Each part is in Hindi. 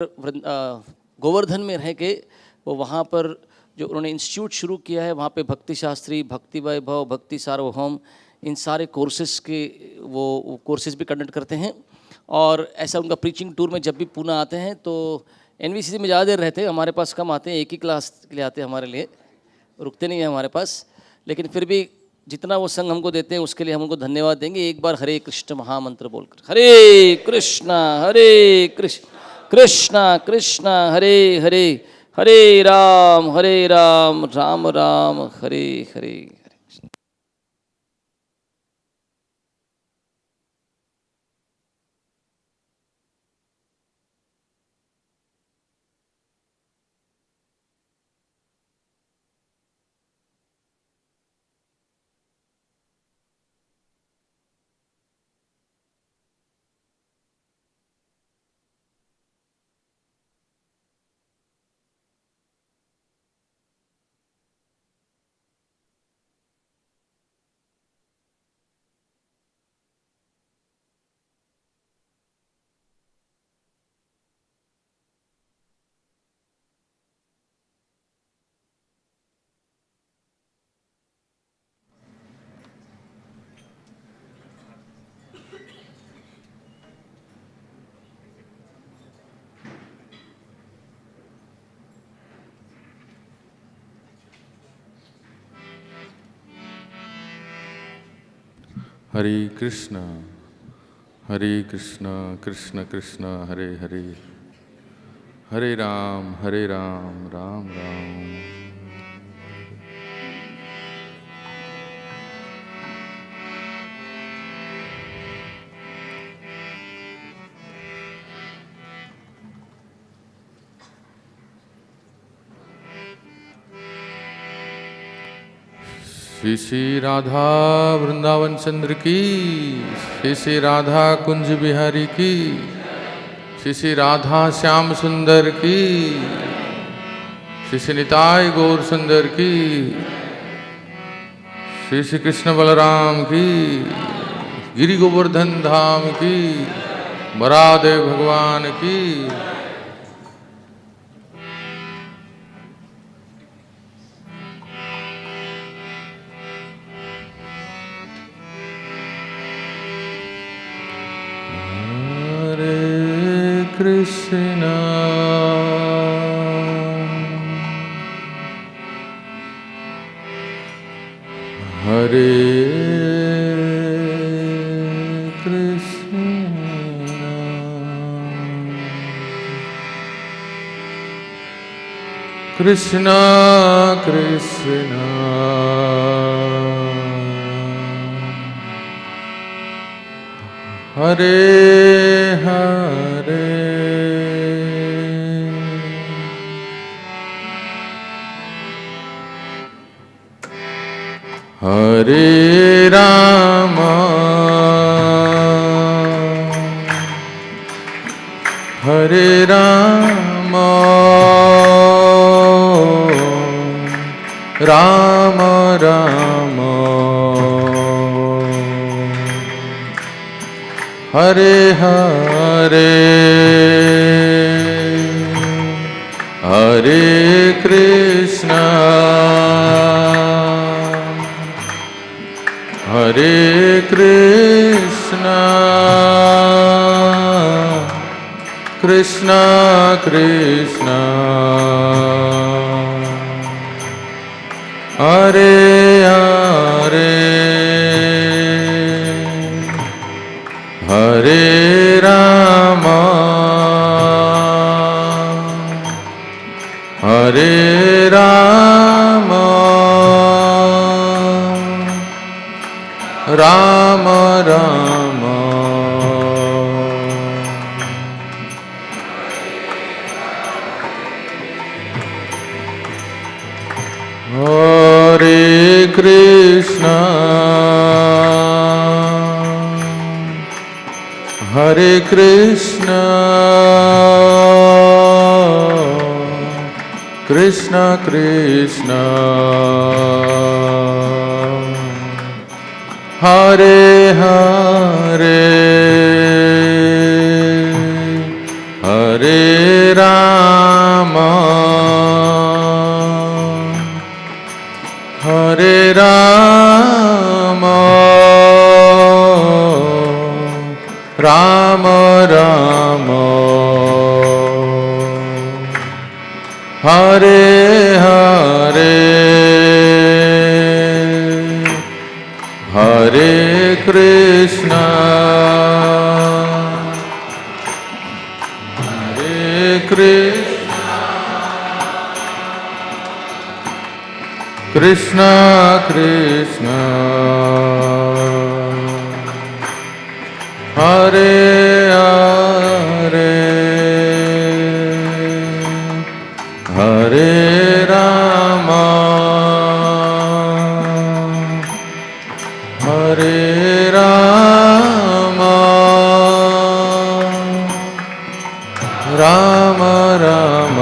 गोवर्धन में रह के वो वहाँ पर जो उन्होंने इंस्टीट्यूट शुरू किया है, वहाँ पे भक्ति शास्त्री, भक्ति वैभव, भक्ति सार्वभौम, इन सारे कोर्सेज़ के वो कोर्सेज़ भी कंडक्ट करते हैं। और ऐसा उनका प्रीचिंग टूर में जब भी पूना आते हैं तो एनवीसीसी में ज़्यादा देर रहते हैं, हमारे पास कम आते हैं, एक ही क्लास के लिए आते हैं हमारे लिए, रुकते नहीं हैं हमारे पास। लेकिन फिर भी जितना वो संग हमको देते हैं उसके लिए हम उनको धन्यवाद देंगे। एक बार हरे कृष्ण महामंत्र बोलकर, हरे कृष्ण कृष्णा कृष्णा हरे हरे, हरे राम राम राम हरे हरे। हरे कृष्ण कृष्ण कृष्ण हरे हरे, हरे राम राम राम। श्री श्री राधा वृंदावन चंद्र की, श्री श्री राधा कुंज बिहारी की, श्री श्री राधा श्याम सुंदर की, श्री श्री निताय गौर सुंदर की, श्री श्री कृष्ण बलराम की, गिरि गोवर्धन धाम की, बरादेव भगवान की। कृष्ण हरे कृष्ण कृष्ण कृष्ण हरे हरे, हरे राम राम राम हरे हरे, हरे कृष्ण कृष्ण कृष्ण हरे हरे, हरे राम राम राम हरे कृष्ण कृष्ण कृष्ण हरे हरे, हरे राम हरे राम राम राम हरे हरे हरे कृष्णा कृष्णा कृष्णा हरे हरे हरे राम हरे राम राम राम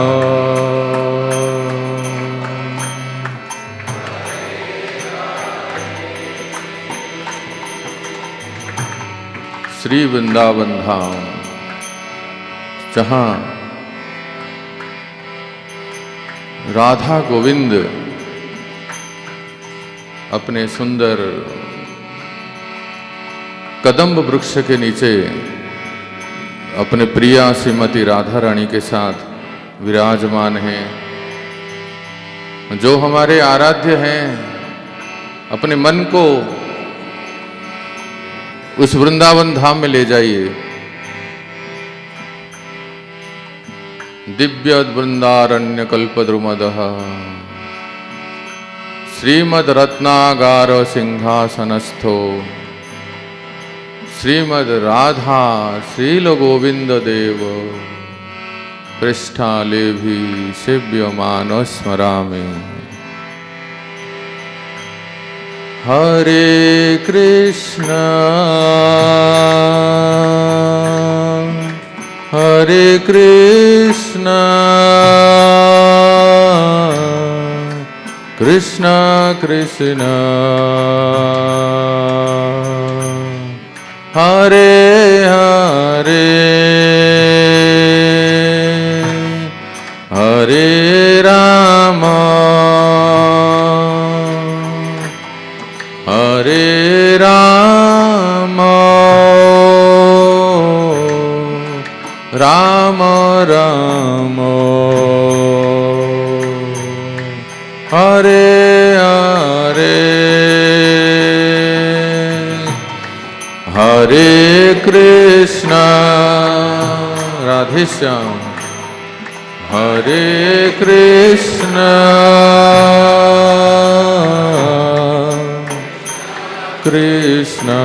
श्री वृंदावन धाम, जहाँ राधा गोविंद अपने सुंदर कदम्ब वृक्ष के नीचे अपने प्रिया श्रीमती राधा रानी के साथ विराजमान हैं, जो हमारे आराध्य हैं, अपने मन को उस वृंदावन धाम में ले जाइए। दिव्य वृंदारण्य कल्पद्रुमदः श्रीमद रत्नागार सिंहासनस्थो श्रीमद राधा श्रील गोविंद देव पृष्ठालेभि सेव्यमान स्मरामि। हरे कृष्णा हरे कृष्णा कृष्णा कृष्णा हरे हरे हरे राम हरे राम राम राम हरे हरे हरे कृष्णा राधे श्याम हरे कृष्णा कृष्णा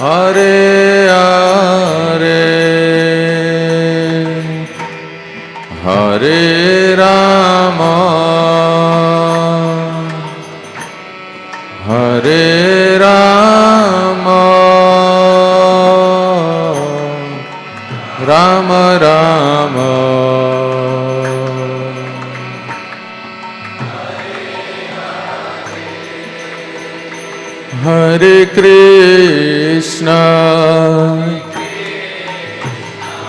हरे हरे हरे राम हरे राम राम राम हरे कृष्णा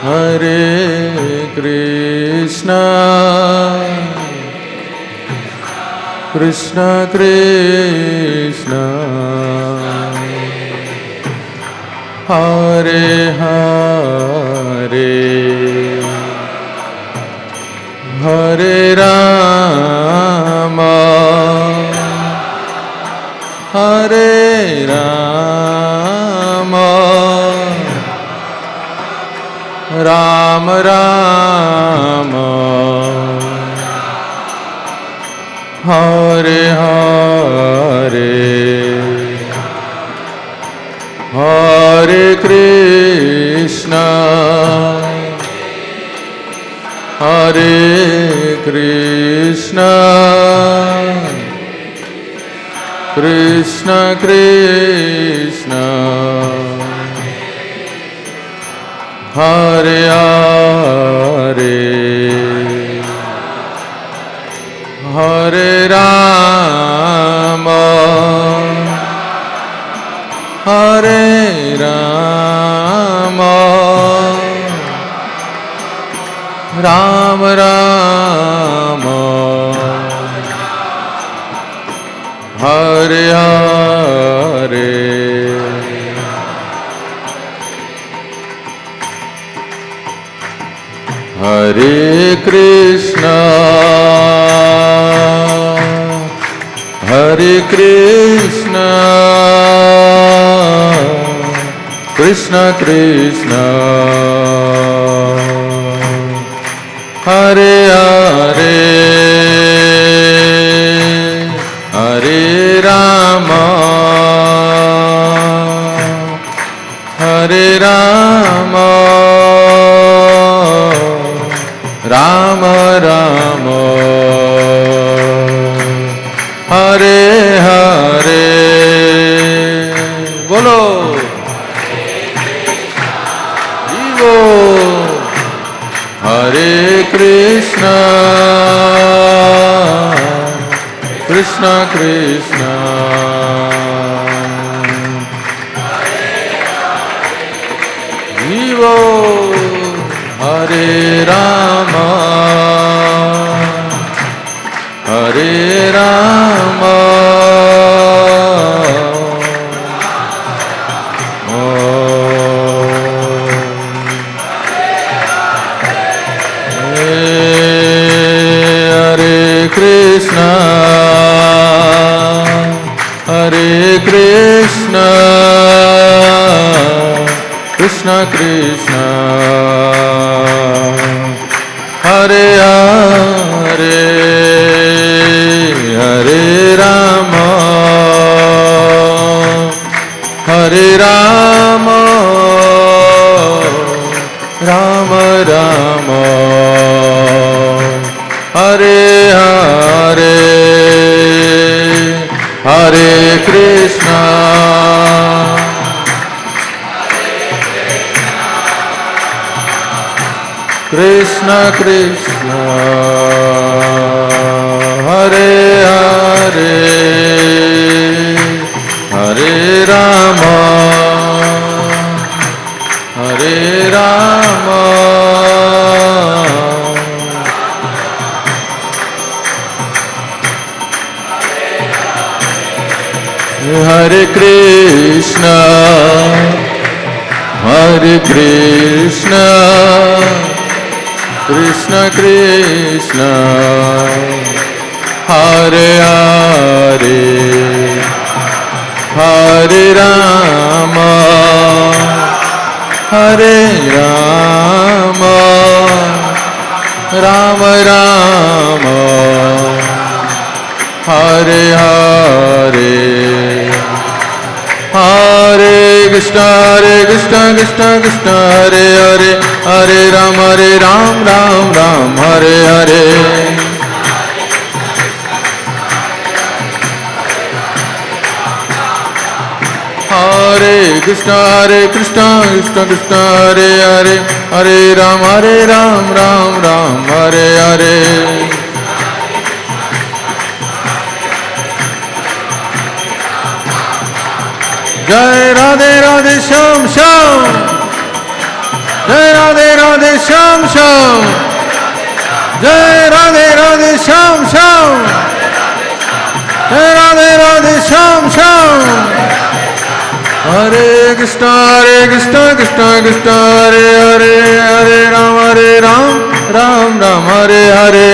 हरे कृष्णा कृष्णा कृष्णा हरे हरे हरे राम हरे राम राम राम हरे हरे हरे कृष्णा हरे कृष्णा कृष्णा कृष्णा हरे हरे हरे राम हरे राम राम राम हरे हरे हरे कृष्णा कृष्ण कृष्ण हरे हरे हरे राम राम राम हरे हरे बोलो जीवो हरे कृष्णा कृष्ण कृष्ण जीवो हरे राम कृष्ण कृष्ण हरे हरे हरे राम राम राम हरे हरे हरे कृष्णा कृष्ण कृष्ण हरे हरे हरे राम हरे कृष्ण कृष्ण कृष्ण हरे हरे हरे राम राम राम हरे हरे हरे कृष्ण कृष्ण कृष्ण हरे हरे हरे राम राम राम हरे हरे हरे कृष्ण कृष्ण कृष्ण हरे हरे हरे राम राम राम हरे हरे जय राधे राधे श्याम श्याम जय राधे राधे श्याम श्याम जय राधे राधे श्याम श्याम जय राधे राधे श्याम श्याम हरे कृष्ण कृष्ण कृष्ण हरे हरे हरे राम राम राम हरे हरे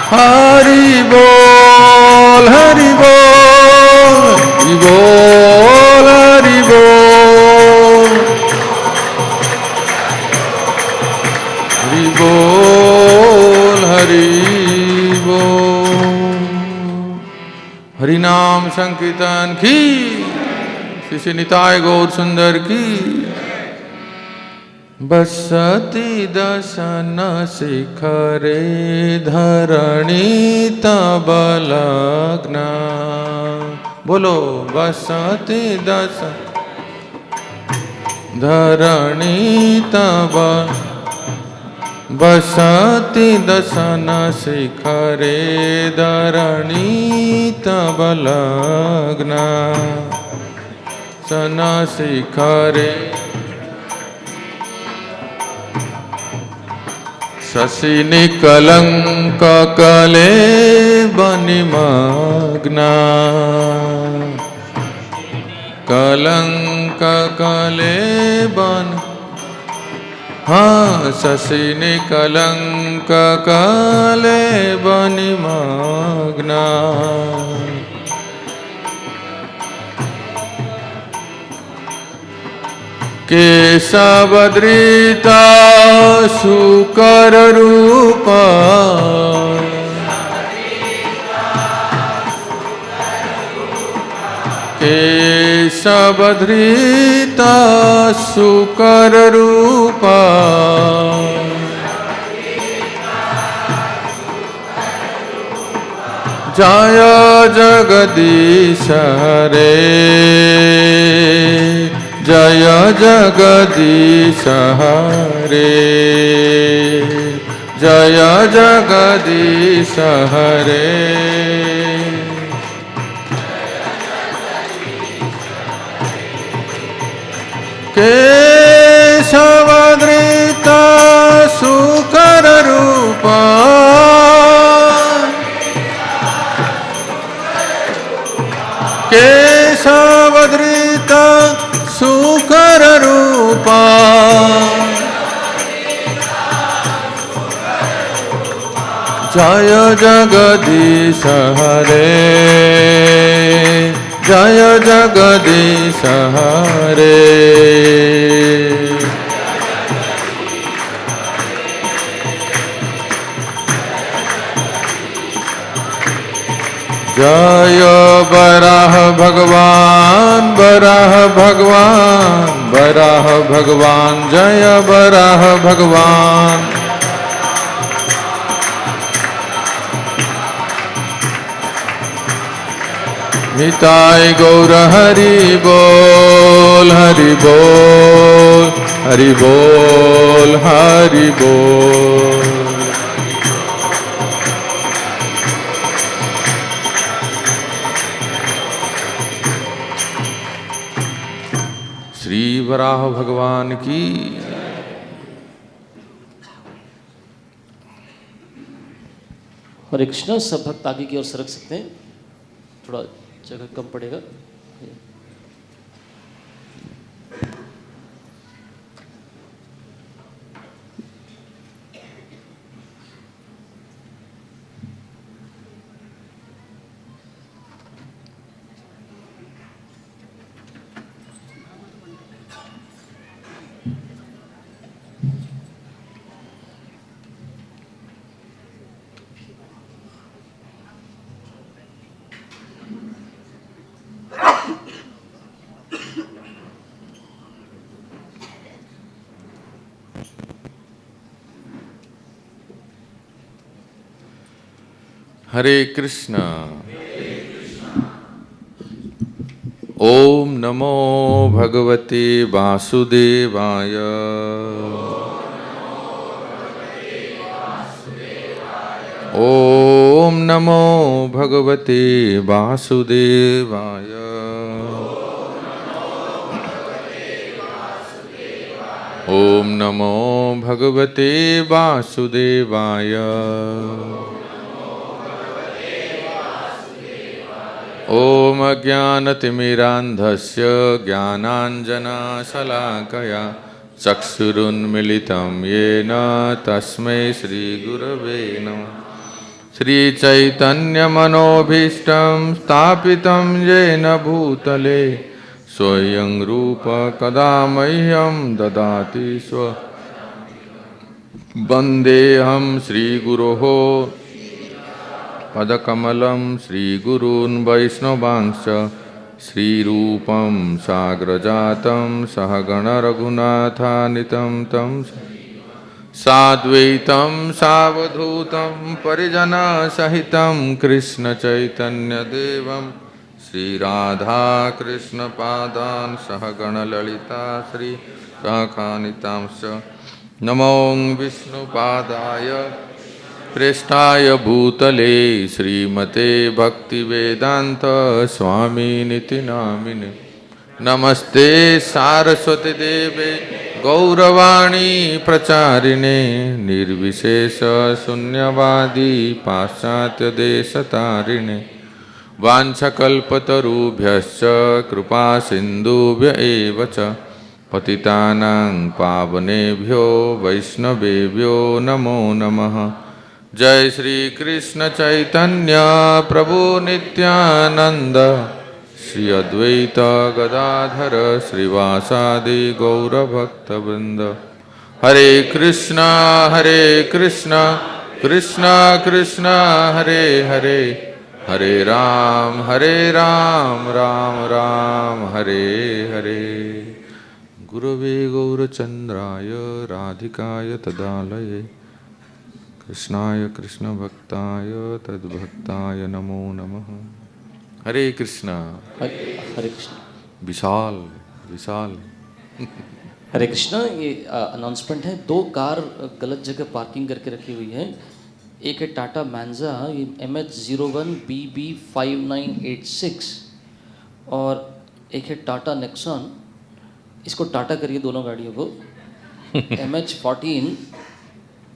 हरि बोल हरि बोल हरि बोल हरि बोल हरि बोल हरि बोल हरि नाम संकीर्तन की श्री श्री निताय गौर सुंदर की बसती दशन शिखरे धरणी तब लग्न बोलो बसती दशन धरणी तब बसती दशन शिखरे धरणी तब लग्न सन शिखरे शशिनिकलंक कलेबनिमग्ना कलंक कलेबन हाँ शशिनिकलंक कलेबनिमग्ना केशवधृता शुकर रूपा केशवधृता शुकर रूपा जय जगदीश हरे जय जगदीश हरे जय जगदीश हरे केशवधृता शुकर रूपा केशवधृता शुकर रूपा जय जगदीश हरे जय जगदीश हरे जय बराह भगवान बराह भगवान बराह भगवान जय बराह भगवान निताय गौर हरि बोल हरि बोल हरि बोल हरि बोल श्री वराह भगवान की हरे कृष्णा। सब भक्त आगे की ओर सरक सकते हैं, थोड़ा जगह कम पड़ेगा। हरे कृष्णा। ओम नमो भगवते वासुदेवाय। ओम नमो भगवते वासुदेवाय। ओम नमो भगवते वासुदेवाय। ओम अज्ञानतिमिरान्धस्य ज्ञानाञ्जनशलाकया चक्षुरुन्मिलितं येन तस्मै श्रीगुरवे नमः। श्रीचैतन्यमनोभीष्टं स्थापितं येन भूतले स्वयं रूप कदा मह्यं ददाति स्व। वन्देऽहं श्रीगुरोः पदकमलं श्रीगुरून् वैष्णवांश्च श्रीरूपं साग्रजातं सहगणरघुनाथान्वितं तं साद्वैतं सावधूतं परिजनसहितं कृष्णचैतन्यदेवं श्रीराधाकृष्णपादान् सहगणललिता श्रीशाखान्वितांश्च नमो विष्णुपादाय प्रेष्ठाय भूतले श्रीमते भक्तिवेदांत स्वामिनिति नामिने नमस्ते सारस्वती देवे गौरवाणी प्रचारिणे निर्विशेष शून्यवादी पाश्चात्य देशतारिणे वाञ्छकल्पतरुभ्यश्च कृपा सिन्धुभ्य एव च पतितानां पावनेभ्यो वैष्णवेभ्यो नमो नमः। जय श्री कृष्ण चैतन्य प्रभु नित्यानंद श्री अद्वैत गदाधर श्रीवासादि गौरभक्तवृंद। हरे कृष्णा कृष्णा कृष्णा हरे हरे, हरे राम राम राम हरे हरे। गुरवे गौरचंद्राय राधिकाय तदालये कृष्णाय कृष्ण भक्ताय तद्भक्ताय नमो नमः। हरे कृष्णा। हरे कृष्ण। विशाल विशाल। हरे कृष्णा। ये अनाउंसमेंट है, 2 कार गलत जगह पार्किंग करके रखी हुई है। एक है टाटा मैंजा, ये MH01BB5986, और एक है टाटा नेक्सॉन। इसको टाटा करिए दोनों गाड़ियों को। MH14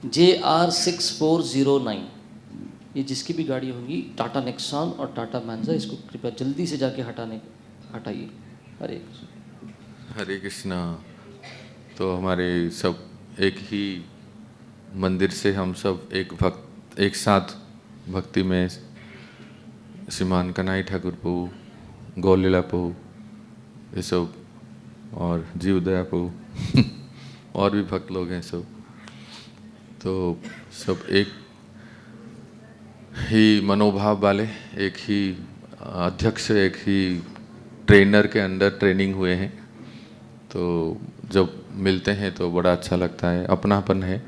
JR6409। ये जिसकी भी गाड़ी होगी, टाटा नेक्सॉन और टाटा मैंजा, इसको कृपया जल्दी से जाके हटाइए। हरे कृष्ण। हरे कृष्णा। तो हमारे सब एक ही मंदिर से हम सब एक साथ भक्ति में श्रीमान कन्हैया ठाकुर प्रभु, गौलीला प्रभु, ये सब, और जीवदया प्रभु और भी भक्त लोग हैं सब। तो सब एक ही मनोभाव वाले, एक ही अध्यक्ष, एक ही ट्रेनर के अंडर ट्रेनिंग हुए हैं। तो जब मिलते हैं तो बड़ा अच्छा लगता है, अपनापन है।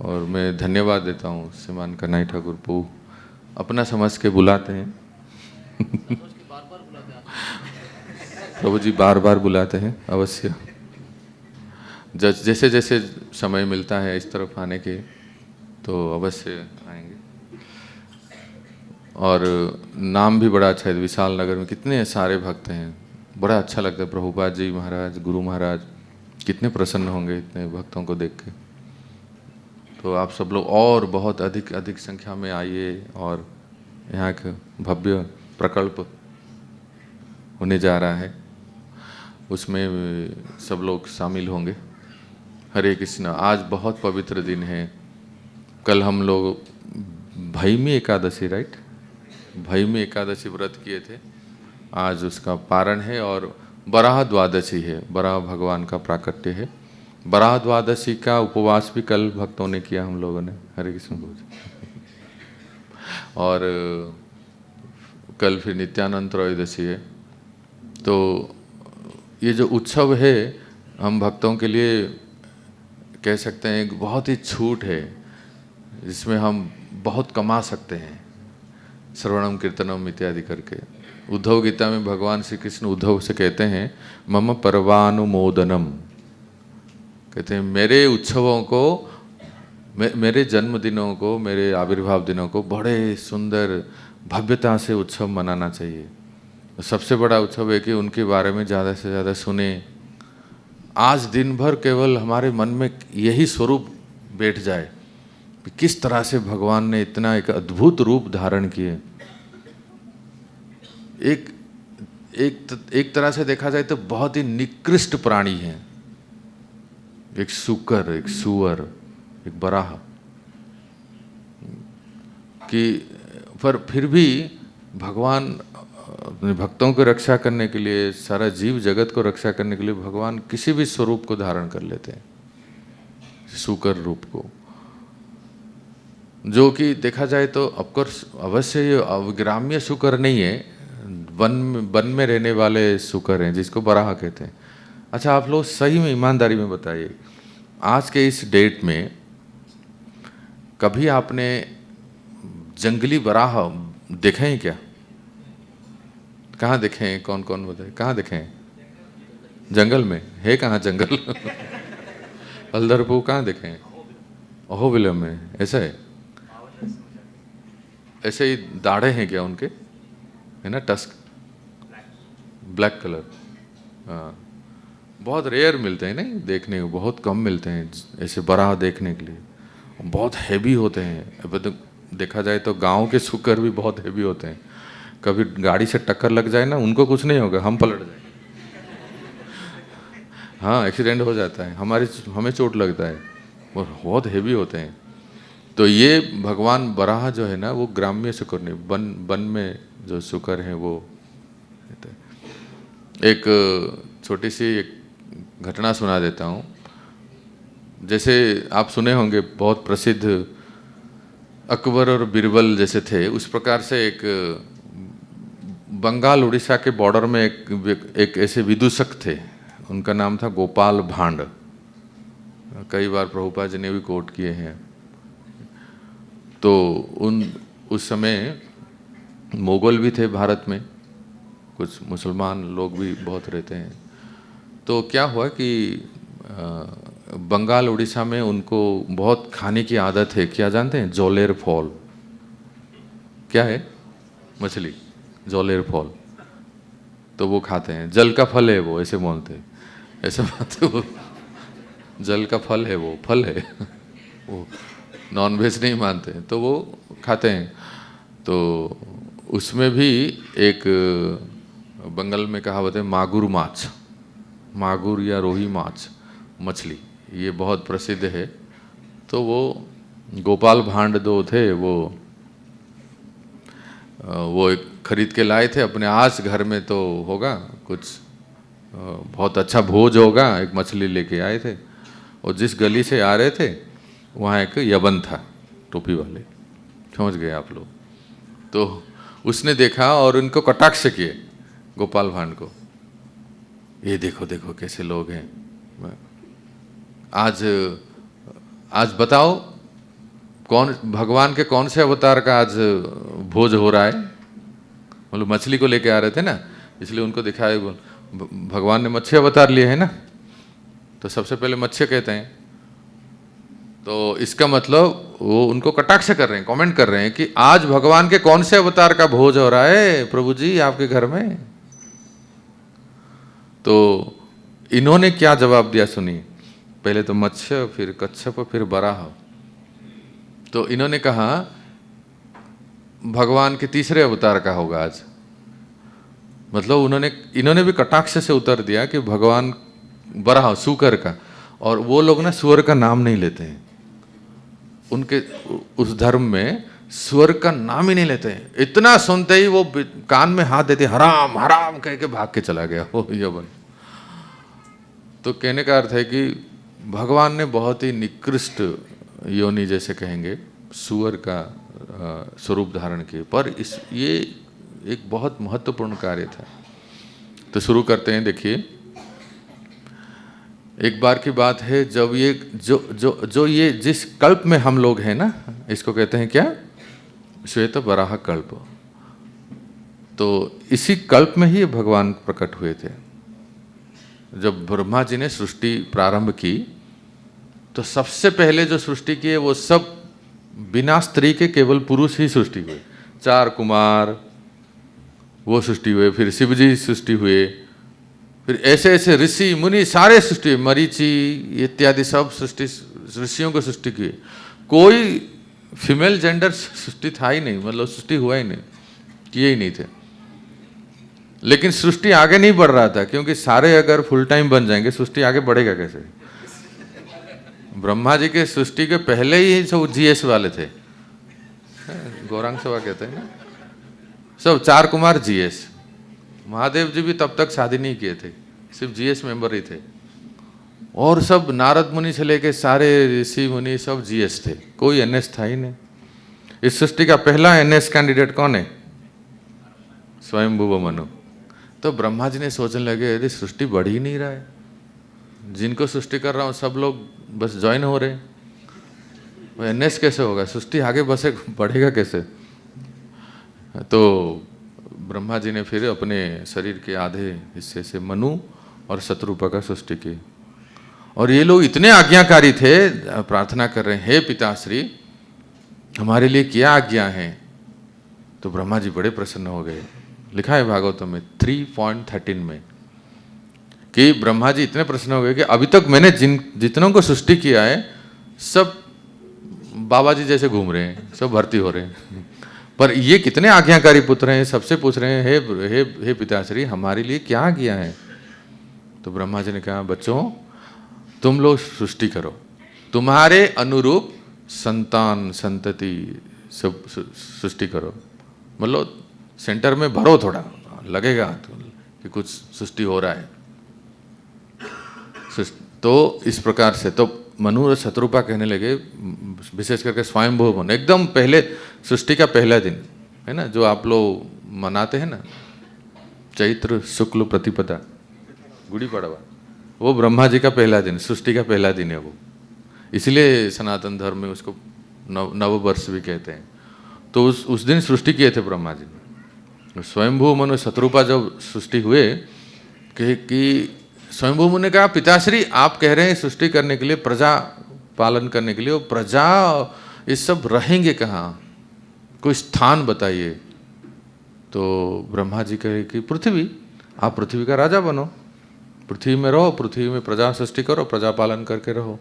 और मैं धन्यवाद देता हूँ श्रीमान कन्हैया ठाकुर प्रभु, अपना समझ के बुलाते हैं। प्रभु जी बार बार बुलाते हैं अवश्य। जैसे जैसे समय मिलता है इस तरफ आने के, तो अवश्य आएंगे। और नाम भी बड़ा अच्छा है, विशाल नगर में कितने सारे भक्त हैं, बड़ा अच्छा लगता है। प्रभुपाद जी महाराज, गुरु महाराज कितने प्रसन्न होंगे इतने भक्तों को देख के। तो आप सब लोग और बहुत अधिक संख्या में आइए, और यहाँ का भव्य प्रकल्प होने जा रहा है, उसमें सब लोग शामिल होंगे। हरे कृष्णा। आज बहुत पवित्र दिन है। कल हम लोग भैमी एकादशी, राइट, भैमी एकादशी व्रत किए थे। आज उसका पारण है, और बराह द्वादशी है, बराह भगवान का प्राकट्य है। बराह द्वादशी का उपवास भी कल भक्तों ने किया, हम लोगों ने। हरे कृष्ण बोल। और कल फिर नित्यानंद त्रयोदशी है। तो ये जो उत्सव है, हम भक्तों के लिए कह सकते हैं एक बहुत ही छूट है, जिसमें हम बहुत कमा सकते हैं, श्रवणम कीर्तनम इत्यादि करके। उद्धव गीता में भगवान श्री कृष्ण उद्धव से कहते हैं, मम पर्वानुमोदनम, कहते हैं मेरे उत्सवों को, मेरे जन्मदिनों को, मेरे आविर्भाव दिनों को बड़े सुंदर भव्यता से उत्सव मनाना चाहिए। सबसे बड़ा उत्सव है कि उनके बारे में ज़्यादा से ज़्यादा सुने। आज दिन भर केवल हमारे मन में यही स्वरूप बैठ जाए कि किस तरह से भगवान ने इतना एक अद्भुत रूप धारण किए। एक तरह से देखा जाए तो बहुत ही निकृष्ट प्राणी हैं, एक सूकर, एक सुअर, एक बराह, कि पर फिर भी भगवान अपने भक्तों को रक्षा करने के लिए, सारा जीव जगत को रक्षा करने के लिए भगवान किसी भी स्वरूप को धारण कर लेते हैं, सूकर रूप को, जो कि देखा जाए तो ऑफकोर्स अवश्य ये ग्राम्य शुकर नहीं है, वन में रहने वाले शुकर हैं, जिसको बराह कहते हैं। अच्छा, आप लोग सही में ईमानदारी में बताइए, आज के इस डेट में कभी आपने जंगली बराह देखे हैं क्या? कहाँ देखे हैं? कौन कौन बताए, कहाँ देखे हैं? जंगल में है? कहाँ जंगल? हल्दरपुर कहाँ देखे हैं? अहोबिलम में। ऐसा है? ऐसे ही दाढ़े हैं क्या उनके? है ना, टस्क, ब्लैक कलर। हाँ, बहुत रेयर मिलते हैं, नहीं देखने को बहुत कम मिलते हैं ऐसे बराह देखने के लिए, बहुत हैवी होते हैं। अब तो देखा जाए तो गांव के सुकर भी बहुत हैवी होते हैं, कभी गाड़ी से टक्कर लग जाए ना उनको कुछ नहीं होगा, हम पलट जाए। हाँ, एक्सीडेंट हो जाता है, हमें चोट लगता है, वो बहुत हैवी होते हैं। तो ये भगवान बराह जो है ना वो ग्राम्य शुकर नहीं, वन में जो शुकर हैं वो। एक छोटी सी एक घटना सुना देता हूँ। जैसे आप सुने होंगे बहुत प्रसिद्ध अकबर और बीरबल जैसे थे, उस प्रकार से एक बंगाल उड़ीसा के बॉर्डर में एक ऐसे विदूषक थे, उनका नाम था गोपाल भांड। कई बार प्रभुपाद जी ने भी कोट किए हैं। तो उस समय मुगल भी थे भारत में, कुछ मुसलमान लोग भी बहुत रहते हैं। तो क्या हुआ कि बंगाल उड़ीसा में उनको बहुत खाने की आदत है, क्या जानते हैं? जोलेर फॉल। क्या है? मछली, जोलेर फॉल। तो वो खाते हैं, जल का फल है वो, ऐसे बोलते हैं, ऐसे बात है वो, जल का फल है वो, फल है वो, नॉन वेज नहीं मानते हैं, तो वो खाते हैं। तो उसमें भी एक बंगाल में कहावत है मागुर माछ, मागुर या रोही माछ, मछली, ये बहुत प्रसिद्ध है। तो वो गोपाल भांड दो थे, वो एक खरीद के लाए थे अपने, आज घर में तो होगा कुछ बहुत अच्छा भोज होगा, एक मछली लेके आए थे। और जिस गली से आ रहे थे वहाँ एक यवन था टोपी वाले, समझ गए आप लोग। तो उसने देखा और उनको कटाक्ष किए गोपाल भांड को, ये देखो देखो कैसे लोग हैं, आज बताओ कौन भगवान के कौन से अवतार का आज भोज हो रहा है। मतलब मछली को लेके आ रहे थे ना, इसलिए उनको दिखाया, भगवान ने मत्स्य अवतार लिए है ना, तो सबसे पहले मत्स्य कहते हैं। तो इसका मतलब वो उनको कटाक्ष कर रहे हैं, कमेंट कर रहे हैं कि आज भगवान के कौन से अवतार का भोज हो रहा है प्रभु जी आपके घर में। तो इन्होंने क्या जवाब दिया सुनिए, पहले तो मत्स्य, फिर कच्छप, फिर बराह। तो इन्होंने कहा भगवान के तीसरे अवतार का होगा आज। मतलब इन्होंने भी कटाक्ष से उत्तर दिया कि भगवान बराह, सूकर का। और वो लोग ना सुअर का नाम नहीं लेते हैं, उनके उस धर्म में सुअर का नाम ही नहीं लेते हैं। इतना सुनते ही वो कान में हाथ देते, हराम हराम कह के भाग के चला गया वो यवन। तो कहने का अर्थ है कि भगवान ने बहुत ही निकृष्ट योनि जैसे कहेंगे सुअर का स्वरूप धारण किए, पर ये एक बहुत महत्वपूर्ण कार्य था। तो शुरू करते हैं। देखिए, एक बार की बात है जब ये जो ये जिस कल्प में हम लोग हैं ना, इसको कहते हैं क्या? श्वेत वराह कल्प। तो इसी कल्प में ही भगवान प्रकट हुए थे। जब ब्रह्मा जी ने सृष्टि प्रारंभ की तो सबसे पहले जो सृष्टि की है वो सब बिना स्त्री के केवल पुरुष ही सृष्टि हुए। 4 कुमार वो सृष्टि हुए, फिर शिवजी सृष्टि हुए, फिर ऐसे ऐसे ऋषि मुनि सारे सृष्टि हुए, मरीचि इत्यादि सब सृष्टि, ऋषियों को सृष्टि की। कोई फीमेल जेंडर सृष्टि था ही नहीं, मतलब सृष्टि हुआ ही नहीं, किए ही नहीं थे। लेकिन सृष्टि आगे नहीं बढ़ रहा था, क्योंकि सारे अगर फुल टाइम बन जाएंगे सृष्टि आगे बढ़ेगा कैसे? ब्रह्मा जी के सृष्टि के पहले ही सब जीएस वाले थे, गौरांग सभा कहते हैं ना, सब 4 कुमार जीएस। महादेव जी भी तब तक शादी नहीं किए थे, सिर्फ जीएस मेंबर ही थे। और सब नारद मुनि से लेके सारे ऋषि मुनि सब जीएस थे, कोई एनएस था ही नहीं। इस सृष्टि का पहला एनएस कैंडिडेट कौन है? स्वयंभुव मनु। तो ब्रह्मा जी ने सोचने लगे, अरे सृष्टि बढ़ ही नहीं रहा है, जिनको सृष्टि कर रहा हूँ सब लोग बस ज्वाइन हो रहे, वो एनएस कैसे होगा? सृष्टि आगे बसे बढ़ेगा कैसे? तो ब्रह्मा जी ने फिर अपने शरीर के आधे हिस्से से मनु और शत्रुपा का सृष्टि की। और ये लोग इतने आज्ञाकारी थे, प्रार्थना कर रहे हैं, हे पिताश्री हमारे लिए क्या आज्ञा है? तो ब्रह्मा जी बड़े प्रसन्न हो गए। लिखा है भागवतम में 3.13 में, कि ब्रह्मा जी इतने प्रसन्न हो गए कि अभी तक मैंने जितनों को सृष्टि किया है सब बाबा जी जैसे घूम रहे हैं, सब भर्ती हो रहे हैं, पर ये कितने आज्ञाकारी पुत्र हैं। सबसे पूछ रहे हैं, हे पिताश्री, हमारे लिए क्या किया है? तो ब्रह्मा जी ने कहा, बच्चों तुम लोग सृष्टि करो, तुम्हारे अनुरूप संतान संतति सब सृष्टि करो, मतलब सेंटर में भरो, थोड़ा लगेगा कि कुछ सृष्टि हो रहा है। तो इस प्रकार से तो मनु और शत्रुपा कहने लगे, विशेष करके स्वयंभू मनु, एकदम पहले सृष्टि का पहला दिन है ना, जो आप लोग मनाते हैं ना, चैत्र शुक्ल प्रतिपदा, गुड़ी पड़वा, वो ब्रह्मा जी का पहला दिन, सृष्टि का पहला दिन है वो। इसलिए सनातन धर्म में उसको नव वर्ष भी कहते हैं। तो उस दिन सृष्टि किए थे ब्रह्मा जी ने। स्वयंभू मनु शत्रुपा जब सृष्टि हुए कि स्वयंभू मुनि ने कहा, पिताश्री आप कह रहे हैं सृष्टि करने के लिए, प्रजा पालन करने के लिए, वो प्रजा ये सब रहेंगे कहाँ, कोई स्थान बताइए। तो ब्रह्मा जी कहे कि पृथ्वी, आप पृथ्वी का राजा बनो, पृथ्वी में रहो, पृथ्वी में प्रजा सृष्टि करो, प्रजा पालन करके रहो।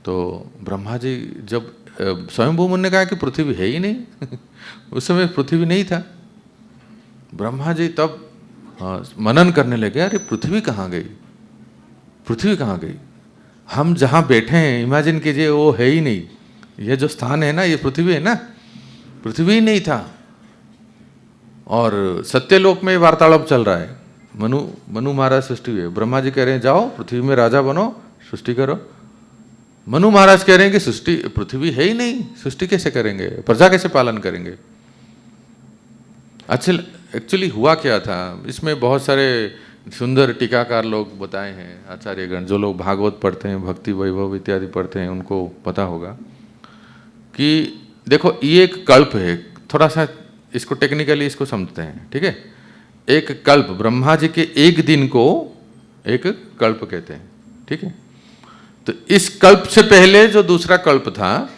तो ब्रह्मा जी जब स्वयंभू मुनि ने कहा कि पृथ्वी है ही नहीं उस समय पृथ्वी नहीं था। ब्रह्मा जी तब मनन करने लगे, अरे पृथ्वी कहाँ गई, पृथ्वी कहाँ गई, हम जहाँ बैठे हैं इमेजिन कीजिए वो है ही नहीं, ये जो स्थान है ना ये पृथ्वी है ना, पृथ्वी ही नहीं था। और सत्यलोक में वार्तालाप चल रहा है, मनु महाराज सृष्टि हुई है, ब्रह्मा जी कह रहे हैं जाओ पृथ्वी में राजा बनो, सृष्टि करो। मनु महाराज कह रहे हैं कि सृष्टि, पृथ्वी है ही नहीं, सृष्टि कैसे करेंगे, प्रजा कैसे पालन करेंगे। अच्छा, एक्चुअली हुआ क्या था, इसमें बहुत सारे सुंदर टीकाकार लोग बताए हैं, आचार्यगण, जो लोग भागवत पढ़ते हैं, भक्ति वैभव इत्यादि पढ़ते हैं, उनको पता होगा कि देखो ये एक कल्प है, थोड़ा सा इसको टेक्निकली इसको समझते हैं, ठीक है। एक कल्प, ब्रह्मा जी के एक दिन को एक कल्प कहते हैं, ठीक है। तो इस कल्प से पहले जो दूसरा कल्प था,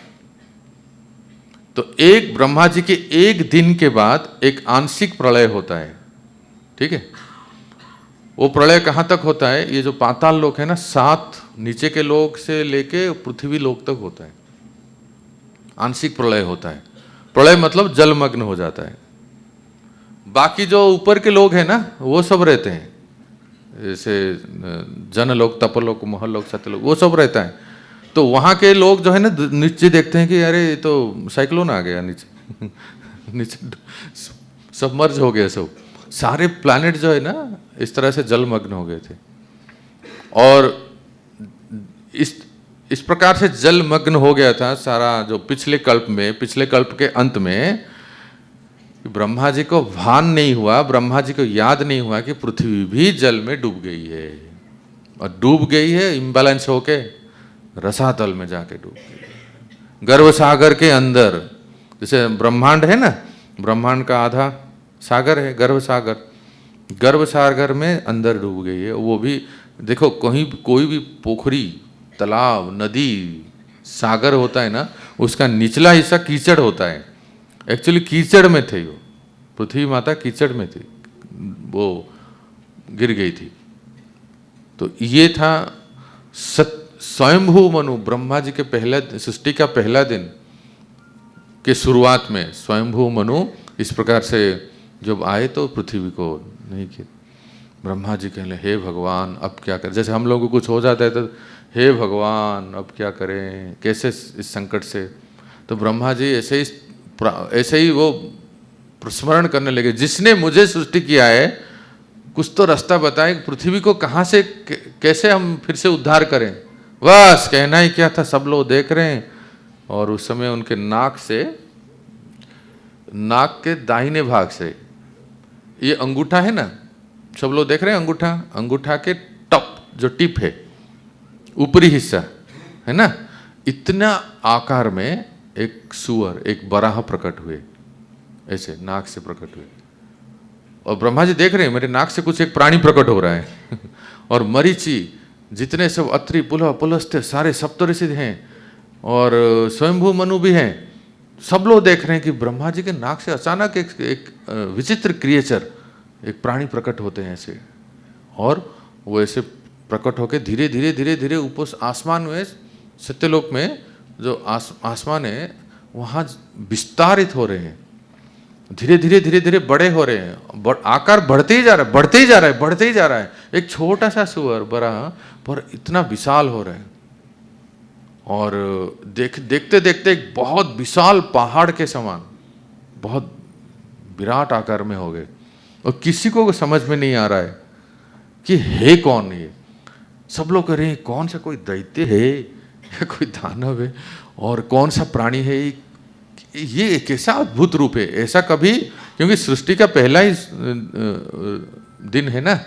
तो एक ब्रह्मा जी के एक दिन के बाद एक आंशिक प्रलय होता है, ठीक है। वो प्रलय कहां तक होता है, ये जो पाताल लोक है ना, 7 नीचे के लोक से लेके पृथ्वी लोक तक होता है, आंशिक प्रलय होता है। प्रलय मतलब जलमग्न हो जाता है। बाकी जो ऊपर के लोग हैं ना वो सब रहते हैं, जैसे जनलोक, तपलोक, महलोक, सत्यलोक, वो सब रहता है। तो वहाँ के लोग जो है ना नीचे देखते हैं कि अरे ये तो साइक्लोन आ गया नीचे नीचे सबमर्ज हो गया सब, सारे प्लैनेट जो है ना इस तरह से जलमग्न हो गए थे। और इस प्रकार से जलमग्न हो गया था सारा जो पिछले कल्प में, पिछले कल्प के अंत में ब्रह्मा जी को भान नहीं हुआ, ब्रह्मा जी को याद नहीं हुआ कि पृथ्वी भी जल में डूब गई है, और डूब गई है इम्बैलेंस होके रसातल में जाके डूब गई। गर्भ सागर के अंदर, जैसे ब्रह्मांड है ना, ब्रह्मांड का आधा सागर है गर्भ सागर, गर्भ सागर में अंदर डूब गई है। वो भी देखो, कहीं कोई भी पोखरी, तालाब, नदी, सागर होता है ना, उसका निचला हिस्सा कीचड़ होता है। एक्चुअली कीचड़ में थे वो, पृथ्वी माता कीचड़ में थी, वो गिर गई थी। तो ये था स्वयंभू मनु, ब्रह्मा जी के पहले सृष्टि का पहला दिन के शुरुआत में स्वयंभू मनु इस प्रकार से जब आए तो पृथ्वी को नहीं किया। ब्रह्मा जी कहले, हे भगवान अब क्या करें, जैसे हम लोगों को कुछ हो जाता है तो हे भगवान अब क्या करें, कैसे इस संकट से। तो ब्रह्मा जी ऐसे ही वो स्मरण करने लगे, जिसने मुझे सृष्टि किया है कुछ तो रास्ता बताए, पृथ्वी को कहाँ से कैसे हम फिर से उद्धार करें। बस कहना ही क्या था, सब लोग देख रहे हैं। और उस समय उनके नाक से, नाक के दाहिने भाग से, ये अंगूठा है ना, सब लोग देख रहे हैं अंगूठा, अंगूठा के टॉप जो टिप है, ऊपरी हिस्सा है ना, इतना आकार में एक सुअर, एक बराह प्रकट हुए, ऐसे नाक से प्रकट हुए। और ब्रह्मा जी देख रहे हैं मेरे नाक से कुछ एक प्राणी प्रकट हो रहा है और मरीचि, जितने सब अत्रि, पुलह, पुलस्त्य, सारे सप्तऋषि हैं और स्वयंभू मनु भी हैं, सब लोग देख रहे हैं कि ब्रह्मा जी के नाक से अचानक एक विचित्र क्रिएचर, एक प्राणी प्रकट होते हैं ऐसे, और वो ऐसे प्रकट होके धीरे धीरे धीरे धीरे ऊपर आसमान में, सत्यलोक में जो आसमान है वहाँ विस्तारित हो रहे हैं, धीरे धीरे धीरे धीरे बड़े हो रहे हैं, आकार बढ़ते ही जा रहा है, बढ़ते ही जा रहा है, बढ़ते ही जा रहा है। एक छोटा सा सुअर बड़ा पर इतना विशाल हो रहा है। और देखते देखते एक बहुत विशाल पहाड़ के समान बहुत विराट आकार में हो गए। और किसी को समझ में नहीं आ रहा है कि है कौन ये। सब लोग कह रहे हैं कौन सा कोई दैत्य है या कोई दानव है और कौन सा प्राणी है, ये कैसा अद्भुत रूप है। ऐसा कभी, क्योंकि सृष्टि का पहला ही दिन है ना,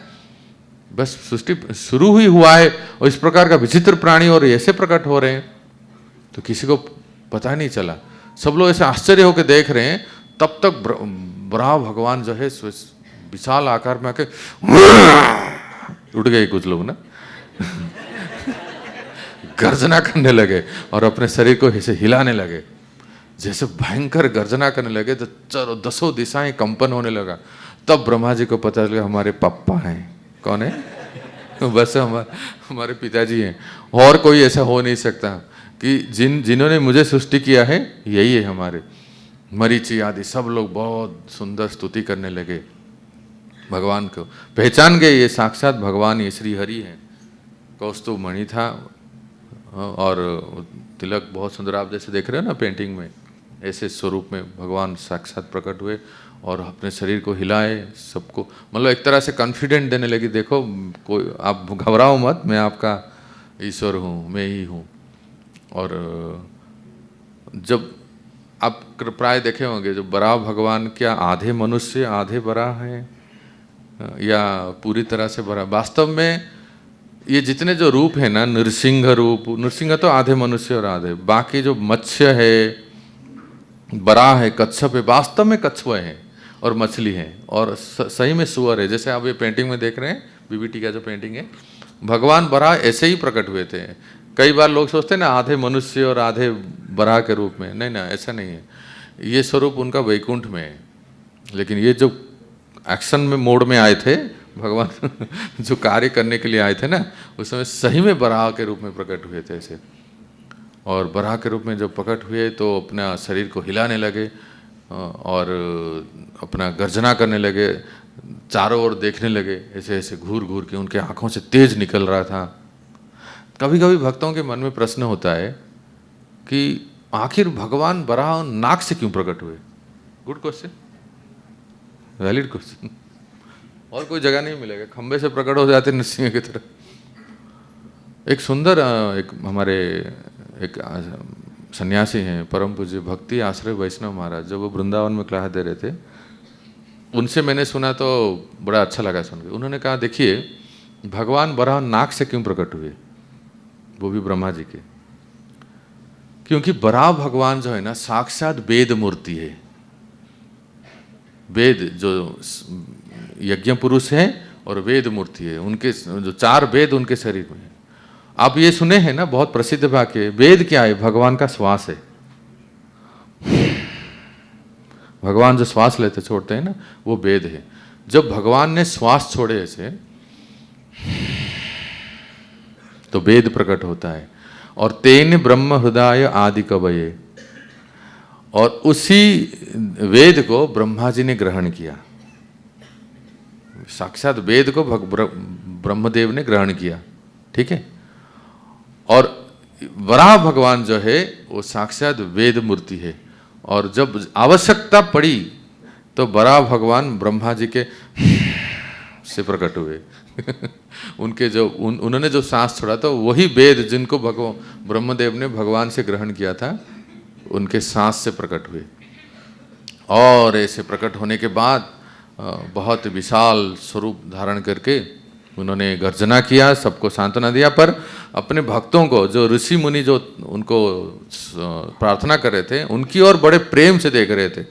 बस सृष्टि शुरू ही हुआ है और इस प्रकार का विचित्र प्राणी और ऐसे प्रकट हो रहे हैं, तो किसी को पता नहीं चला। सब लोग ऐसे आश्चर्य होकर देख रहे हैं। तब तक बराह भगवान जो है विशाल आकार में आके उठ गए कुछ लोग ना गर्जना करने लगे और अपने शरीर को ऐसे हिलाने लगे। जैसे भयंकर गर्जना करने लगे तो चलो दसों दिशाएं कंपन होने लगा। तब ब्रह्मा जी को पता चला हमारे पापा हैं। कौन है? बस हमारे पिताजी हैं, और कोई ऐसा हो नहीं सकता कि जिन्होंने मुझे सृष्टि किया है यही है हमारे। मरीचि आदि सब लोग बहुत सुंदर स्तुति करने लगे भगवान को, पहचान गए ये साक्षात भगवान, ये श्री हरि हैं। कौस्तुभ मणि था और तिलक बहुत सुंदर, आप जैसे देख रहे हो ना पेंटिंग में, ऐसे स्वरूप में भगवान साक्षात प्रकट हुए और अपने शरीर को हिलाए, सबको मतलब एक तरह से कॉन्फिडेंट देने लगी, देखो कोई आप घबराओ मत, मैं आपका ईश्वर हूँ, मैं ही हूँ। और जब आप प्राय देखे होंगे जो बराह भगवान क्या आधे मनुष्य आधे बराह हैं या पूरी तरह से बराह, वास्तव में ये जितने जो रूप है ना, नृसिंह रूप, नृसिंह तो आधे मनुष्य और आधे, बाकी जो मत्स्य है, बराह है, कच्छप है, वास्तव में कछुआ है और मछली है और सही में सुअर है। जैसे आप ये पेंटिंग में देख रहे हैं, बीबीटी का जो पेंटिंग है, भगवान बराह ऐसे ही प्रकट हुए थे। कई बार लोग सोचते हैं ना आधे मनुष्य और आधे बराह के रूप में, नहीं ना, ऐसा नहीं है। ये स्वरूप उनका वैकुंठ में है, लेकिन ये जो एक्शन में मोड में आए थे भगवान जो कार्य करने के लिए आए थे ना, उस समय सही में बराह के रूप में प्रकट हुए थे ऐसे। और बराह के रूप में जब प्रकट हुए तो अपना शरीर को हिलाने लगे और अपना गर्जना करने लगे, चारों ओर देखने लगे, ऐसे ऐसे घूर घूर के, उनके आंखों से तेज निकल रहा था। कभी कभी भक्तों के मन में प्रश्न होता है कि आखिर भगवान बराह नाक से क्यों प्रकट हुए? Good question, valid question. और कोई जगह नहीं मिलेगा, खंबे से प्रकट हो जाते नृसिंह की तरह। एक सुंदर एक हमारे एक सन्यासी हैं, परम पूज्य भक्ति आश्रय वैष्णव महाराज, जब वो वृंदावन में क्लास दे रहे थे, उनसे मैंने सुना तो बड़ा अच्छा लगा सुन के। उन्होंने कहा देखिए भगवान बराह नाक से क्यों प्रकट हुए, वो भी ब्रह्मा जी के, क्योंकि बराह भगवान जो है ना साक्षात वेद मूर्ति है। वेद जो यज्ञ पुरुष है और वेद मूर्ति है, उनके जो 4 वेद उनके शरीर में है। आप ये सुने हैं ना बहुत प्रसिद्ध वाक्य, वेद क्या है? भगवान का श्वास है। भगवान जो श्वास लेते छोड़ते हैं ना, वो वेद है। जब भगवान ने श्वास छोड़े ऐसे तो वेद प्रकट होता है। और तेन ब्रह्म हृदय आदि कवये, और उसी वेद को ब्रह्मा जी ने ग्रहण किया। साक्षात वेद को ब्रह्मदेव ने ग्रहण किया, ठीक है। और वराह भगवान जो है वो साक्षात वेद मूर्ति है। और जब आवश्यकता पड़ी तो वराह भगवान ब्रह्मा जी के से प्रकट हुए उनके जो उन्होंने जो सांस छोड़ा तो वही वेद जिनको ब्रह्मदेव ने भगवान से ग्रहण किया था, उनके सांस से प्रकट हुए। और ऐसे प्रकट होने के बाद बहुत विशाल स्वरूप धारण करके उन्होंने गर्जना किया, सबको सांत्वना दिया, पर अपने भक्तों को, जो ऋषि मुनि जो उनको प्रार्थना कर रहे थे, उनकी ओर बड़े प्रेम से देख रहे थे,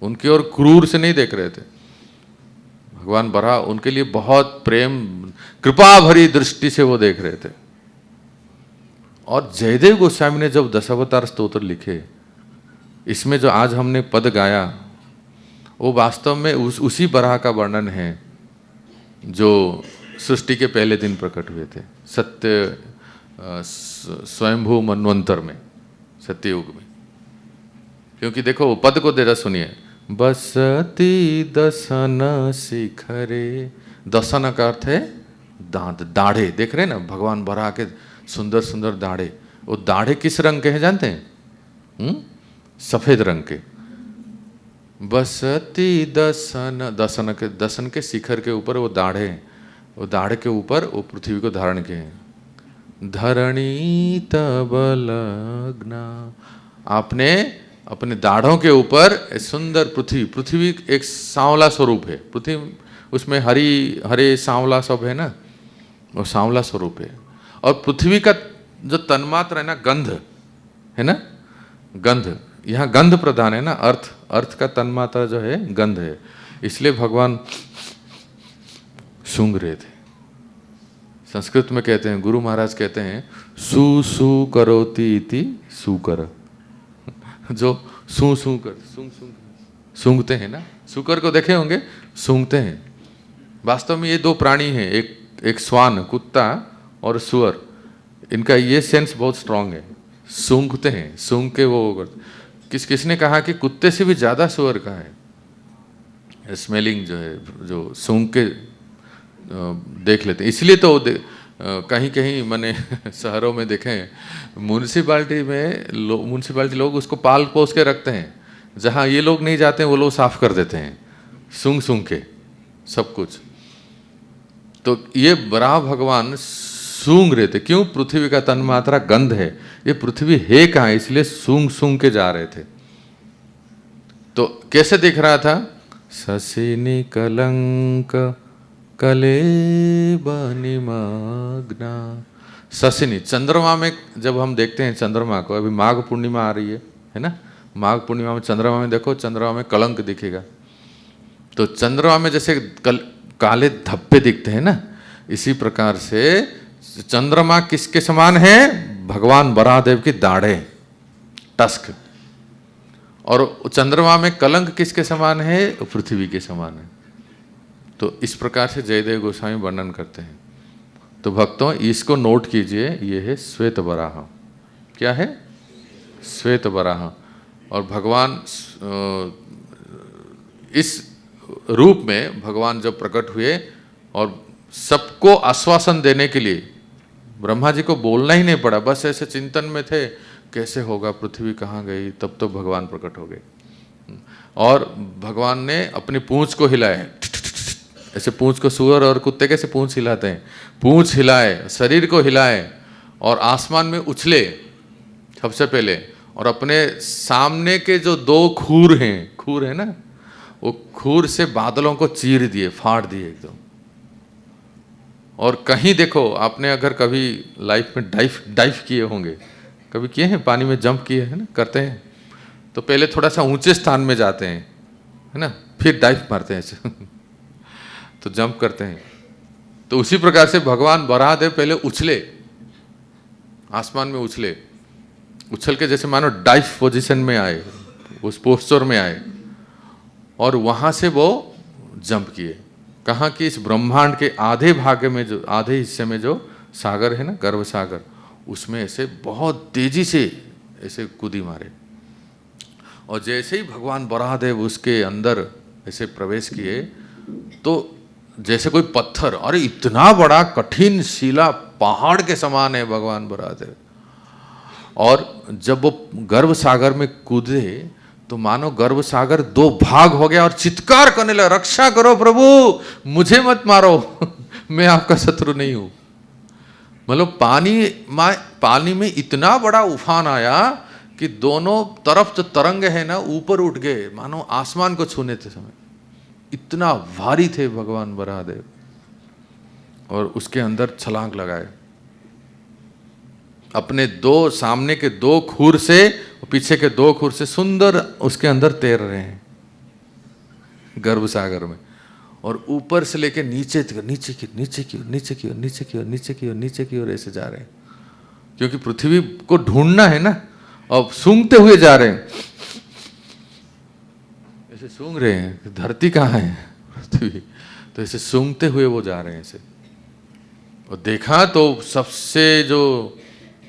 उनकी ओर क्रूर से नहीं देख रहे थे। भगवान बराह उनके लिए बहुत प्रेम, कृपा भरी दृष्टि से वो देख रहे थे। और जयदेव गोस्वामी ने जब दशावतार स्तोत्र लिखे, इसमें जो आज हमने पद गाया वो वास्तव में उसी बराह का वर्णन है जो सृष्टि के पहले दिन प्रकट हुए थे, सत्य स्वयंभू मनवंतर में, सत्ययुग में। क्योंकि देखो वो पद को जरा सुनिए, बसती दसन शिखरे, दसन का अर्थ है दांत, दाढ़े। देख रहे हैं ना भगवान बरा के सुंदर सुंदर दाढ़े। वो दाढ़े किस रंग के हैं जानते हैं? सफेद रंग के। बसती दसन, दसन के शिखर के ऊपर वो दाढ़े हैं, वो दाढ़े के ऊपर वो पृथ्वी को धारण किए हैं। धरणी तब लग्ना, आपने अपने दाढ़ों के ऊपर सुंदर पृथ्वी, पृथ्वी एक सांवला स्वरूप है, पृथ्वी उसमें हरी हरे सांवला सब है ना, वो सांवला स्वरूप है। और पृथ्वी का जो तन्मात्र है ना, गंध है ना, गंध, यहाँ गंध प्रधान है ना, अर्थ का तन्मात्रा जो है गंध है। इसलिए भगवान सूंघ रहे थे। संस्कृत में कहते हैं, गुरु महाराज कहते हैं, सू सू करोति इति सूकर, जो सू सू कर सूंघते हैं ना, सूकर को देखे होंगे, सूंघते हैं। वास्तव में ये दो प्राणी हैं, एक श्वान कुत्ता और सुअर, इनका ये सेंस बहुत स्ट्रांग है, सूंघते हैं, सूंघ के वो किसने कहा कि कुत्ते से भी ज्यादा सुअर का है स्मेलिंग जो है, जो सूंघ के देख लेते हैं। इसलिए तो कहीं कहीं मैंने शहरों में देखे हैं, म्यूनसिपालिटी लोग उसको पाल पोस के रखते हैं, जहाँ ये लोग नहीं जाते हैं वो लोग साफ कर देते हैं सूंघ के सब कुछ। तो ये बराह भगवान सूंघ रहे थे। क्यों? पृथ्वी का तन्मात्रा गंध है, ये पृथ्वी है कहाँ, इसलिए सूंघ के जा रहे थे। तो कैसे दिख रहा था? शशिनी कलंक कलेब निमग्ना। शशिनी, चंद्रमा में जब हम देखते हैं चंद्रमा को, अभी माघ पूर्णिमा आ रही है ना, माघ पूर्णिमा में चंद्रमा में देखो, चंद्रमा में कलंक दिखेगा। तो चंद्रमा में जैसे काले धब्बे दिखते हैं ना, इसी प्रकार से चंद्रमा किसके समान है? भगवान बराहदेव की दाढ़े, टस्क। और चंद्रमा में कलंक किसके समान है? पृथ्वी के समान है। तो इस प्रकार से जयदेव गोस्वामी वर्णन करते हैं। तो भक्तों इसको नोट कीजिए, ये है श्वेत वराह। क्या है? श्वेत वराह। और भगवान इस रूप में भगवान जब प्रकट हुए और सबको आश्वासन देने के लिए, ब्रह्मा जी को बोलना ही नहीं पड़ा, बस ऐसे चिंतन में थे कैसे होगा, पृथ्वी कहाँ गई, तब तो भगवान प्रकट हो गए। और भगवान ने अपनी पूंछ को हिलाया, ऐसे पूंछ को सुअर और कुत्ते कैसे पूंछ हिलाते हैं, पूंछ हिलाए, शरीर को हिलाए और आसमान में उछले सबसे पहले, और अपने सामने के जो दो खूर है ना, वो खूर से बादलों को चीर दिए, फाड़ दिए एकदम। और कहीं देखो, आपने अगर कभी लाइफ में डाइव किए होंगे, कभी किए हैं, पानी में जंप किए हैं ना, करते हैं, तो पहले थोड़ा सा ऊंचे स्थान में जाते हैं है ना, फिर डाइव मारते हैं ऐसे तो जंप करते हैं। तो उसी प्रकार से भगवान बराहदेव पहले उछले, आसमान में उछले, उछल के जैसे मानो डाइव पोजीशन में आए, उस पोस्चर में आए, और वहां से वो जंप किए। कहाँ कि इस ब्रह्मांड के आधे भाग में, जो आधे हिस्से में जो सागर है ना, गर्भ सागर, उसमें ऐसे बहुत तेजी से ऐसे कूदी मारे। और जैसे ही भगवान बराहदेव उसके अंदर ऐसे प्रवेश किए, तो जैसे कोई पत्थर, अरे इतना बड़ा कठिन शिला पहाड़ के समान है भगवान बराहदेव। और जब वो गर्भ सागर में कूदे तो मानो गर्भ सागर दो भाग हो गया और चित्कार करने लगा, रक्षा करो प्रभु, मुझे मत मारो मैं आपका शत्रु नहीं हूं। मतलब पानी में इतना बड़ा उफान आया कि दोनों तरफ जो तरंग है ना, ऊपर उठ गए, मानो आसमान को छूने थे समय, इतना भारी थे भगवान बराहदेव। और उसके अंदर छलांग लगाए, अपने दो सामने के दो खूर से, पीछे के दो खूर से सुंदर उसके अंदर तैर रहे हैं गर्भ सागर में। और ऊपर से लेके नीचे की ओर ऐसे जा रहे हैं, क्योंकि पृथ्वी को ढूंढना है ना। अब सूंघते हुए जा रहे हैं, ऐसे सूंघ रहे हैं, धरती कहाँ है? पृथ्वी। तो ऐसे सूंघते हुए वो जा रहे हैं ऐसे, और देखा तो सबसे जो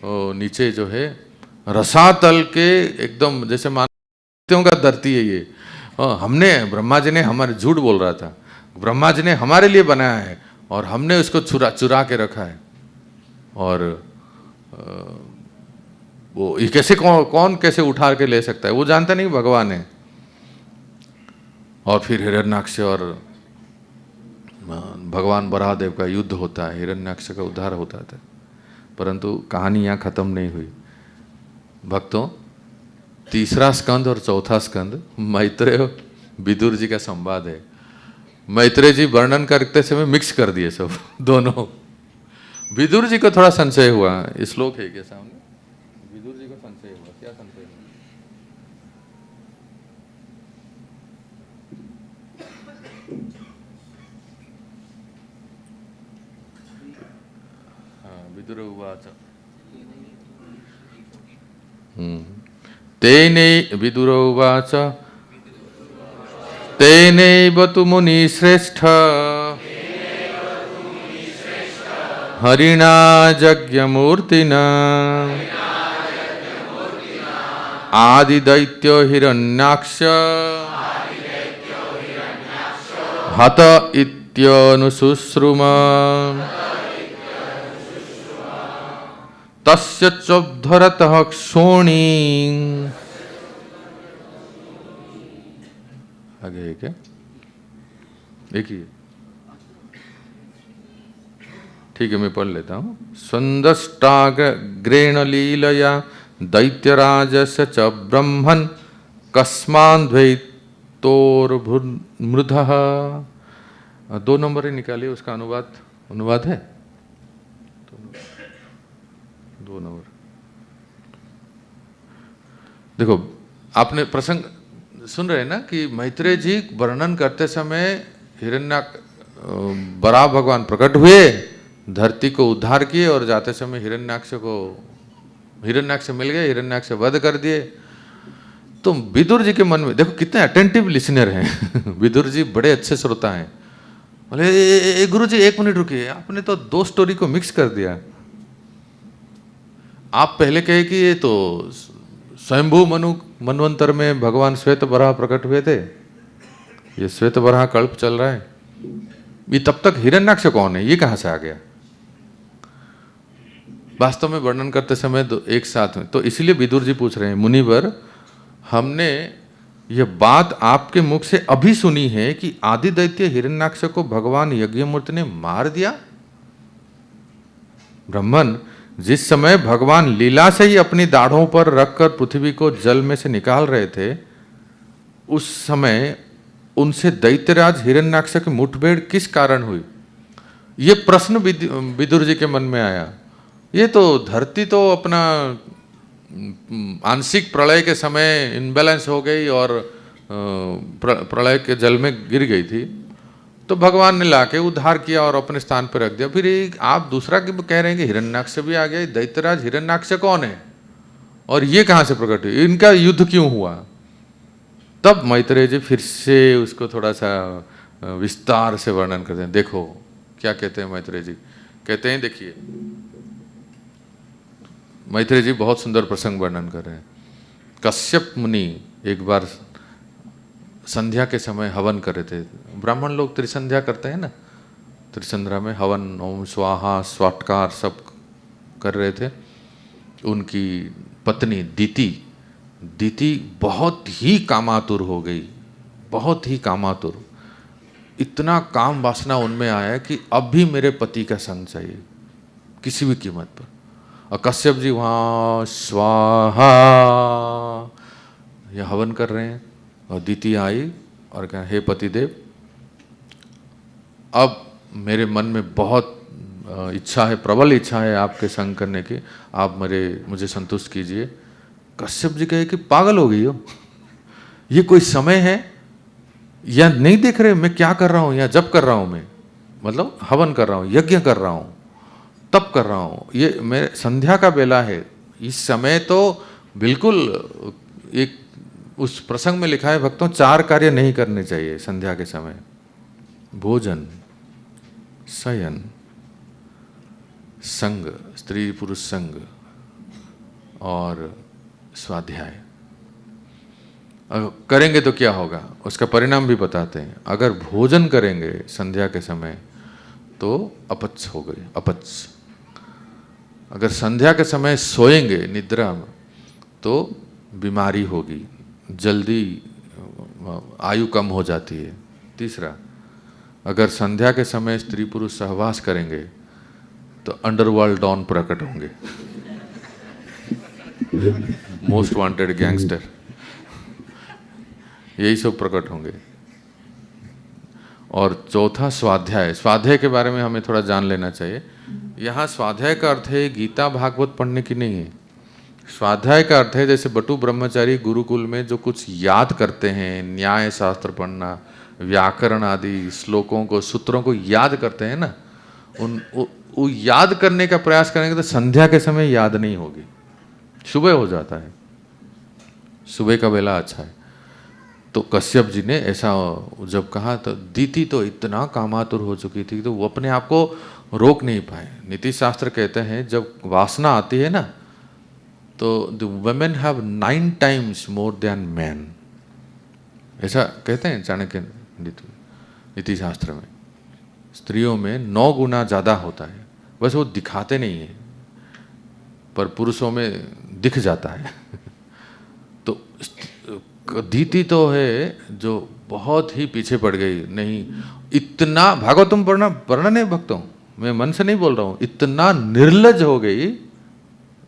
नीचे जो है रसातल के एकदम जैसे मानव का धरती है ये। हमने ब्रह्मा जी ने हमारे झूठ बोल रहा था, ब्रह्मा जी ने हमारे लिए बनाया है और हमने उसको चुरा के रखा है। और वो ये कैसे कौन कैसे उठा के ले सकता है, वो जानता नहीं भगवान है। और फिर हिरण्याक्ष और भगवान बराहदेव का युद्ध होता है, हिरण्याक्ष का उद्धार होता था। परंतु कहानी यहाँ खत्म नहीं हुई भक्तों। तीसरा स्कंद और चौथा स्कंद मैत्रेय विदुर जी का संवाद है। मैत्रेय जी वर्णन करते समय मिक्स कर दिए सब दोनों। विदुर जी को थोड़ा संशय हुआ, श्लोक है क्या सामने? विदुर जी को संशय हुआ, क्या संशय हुआ? हाँ, विदुर उवाच तेने विदुर उवाच तेनैव तु मुनिश्रेष्ठ हरिणा यज्ञमूर्तिना आदिदैत्यो हिरण्याक्ष हत इत्यनुशुश्रुम तस्य चोद्धरतः क्षोणी। आगे है क्या? देखिए, ठीक है मैं पढ़ लेता हूँ। स्वन्दष्टाग्रेण लीलया दैत्यराजस्य च ब्रह्मन् कस्मान्द्वैतोर्मृधः। 2 नंबर ही निकालिए, उसका अनुवाद है 2 नंबर। देखो आपने प्रसंग सुन रहे हैं ना कि मैत्रेय जी वर्णन करते समय बराह भगवान प्रकट हुए, धरती को उद्धार किए और जाते समय हिरण्याक्ष मिल गए, हिरण्याक्ष वध कर दिए। तो विदुर जी के मन में देखो कितने अटेंटिव लिसनर हैं विदुर जी बड़े अच्छे श्रोता हैं। बोले गुरु जी 1 मिनट रुकिए, आपने तो 2 स्टोरी को मिक्स कर दिया। आप पहले कहे कि ये तो स्वयंभू मनवंतर में भगवान श्वेत बराह प्रकट हुए थे, ये श्वेत बराह कल्प चल रहा है, ये तब तक हिरण्याक्ष कौन है, ये कहां से आ गया? वास्तव में वर्णन करते समय एक साथ में, तो इसलिए विदुर जी पूछ रहे हैं, मुनिवर हमने यह बात आपके मुख से अभी सुनी है कि आदि दैत्य हिरण्याक्ष को भगवान यज्ञमूर्ति ने मार दिया। ब्राह्मण, जिस समय भगवान लीला से ही अपनी दाढ़ों पर रखकर पृथ्वी को जल में से निकाल रहे थे, उस समय उनसे दैत्यराज हिरण्याक्ष की मुठभेड़ किस कारण हुई? ये प्रश्न विदुर जी के मन में आया। ये तो धरती तो अपना आंशिक प्रलय के समय इनबैलेंस हो गई और प्रलय के जल में गिर गई थी, तो भगवान ने लाके उद्धार किया और अपने स्थान पर रख दिया। फिर आप दूसरा कह रहे हैं कि हिरण्याक्ष भी आ गया, दैत्यराज हिरण्याक्ष कौन है और ये कहां से प्रकट हुई, इनका युद्ध क्यों हुआ? तब मैत्रेय जी फिर से उसको थोड़ा सा विस्तार से वर्णन करते हैं। देखो क्या कहते हैं मैत्रेय जी, कहते हैं, देखिए मैत्रेय जी बहुत सुंदर प्रसंग वर्णन कर रहे हैं। कश्यप मुनि एक बार संध्या के समय हवन कर रहे थे। ब्राह्मण लोग त्रिसंध्या करते हैं ना, त्रिसंध्या में हवन, ओम स्वाहा स्वाटकार सब कर रहे थे। उनकी पत्नी दीति बहुत ही कामातुर हो गई, बहुत ही कामातुर। इतना काम वासना उनमें आया कि अब भी मेरे पति का संग चाहिए किसी भी कीमत पर। और कश्यप जी वहाँ स्वाहा ये हवन कर रहे हैं और दीति आई और कहा, हे पतिदेव, अब मेरे मन में बहुत इच्छा है, प्रबल इच्छा है आपके संग करने की, आप मुझे संतुष्ट कीजिए। कश्यप जी कहे कि पागल हो गई हो, ये कोई समय है या नहीं देख रहे मैं क्या कर रहा हूँ, या जप कर रहा हूँ, मैं मतलब हवन कर रहा हूँ, यज्ञ कर रहा हूँ, तप कर रहा हूँ, ये मेरे संध्या का बेला है। इस समय तो बिल्कुल एक उस प्रसंग में लिखा है भक्तों 4 कार्य नहीं करने चाहिए संध्या के समय, भोजन, शयन, संग, स्त्री पुरुष संग और स्वाध्याय करेंगे तो क्या होगा, उसका परिणाम भी बताते हैं। अगर भोजन करेंगे संध्या के समय तो अपच हो गई, अपच। अगर संध्या के समय सोएंगे निद्रा में तो बीमारी होगी, जल्दी आयु कम हो जाती है। तीसरा, अगर संध्या के समय स्त्री पुरुष सहवास करेंगे तो अंडरवर्ल्ड डॉन प्रकट होंगे, मोस्ट वांटेड गैंगस्टर, यही सब प्रकट होंगे। और चौथा स्वाध्याय, स्वाध्याय के बारे में हमें थोड़ा जान लेना चाहिए। यहाँ स्वाध्याय का अर्थ है गीता भागवत पढ़ने की नहीं है। स्वाध्याय का अर्थ है जैसे बटु ब्रह्मचारी गुरुकुल में जो कुछ याद करते हैं, न्याय शास्त्र पढ़ना, व्याकरण आदि श्लोकों को, सूत्रों को याद करते हैं ना, वो याद करने का प्रयास करेंगे तो संध्या के समय याद नहीं होगी, सुबह हो जाता है, सुबह का वेला अच्छा है। तो कश्यप जी ने ऐसा जब कहा तो दीति तो इतना कामातुर हो चुकी थी तो वो अपने आप को रोक नहीं पाए। नीति शास्त्र कहते हैं जब वासना आती है ना तो the women have 9 times more than man, ऐसा कहते हैं चाणक्य नीति शास्त्र में। स्त्रियों में 9 गुना ज़्यादा होता है, बस वो दिखाते नहीं है, पर पुरुषों में दिख जाता है। तो दीति तो है जो बहुत ही पीछे पड़ गई, नहीं इतना भागवतम पढ़ना नहीं भक्तों, मैं मन से नहीं बोल रहा हूँ, इतना निर्लज हो गई,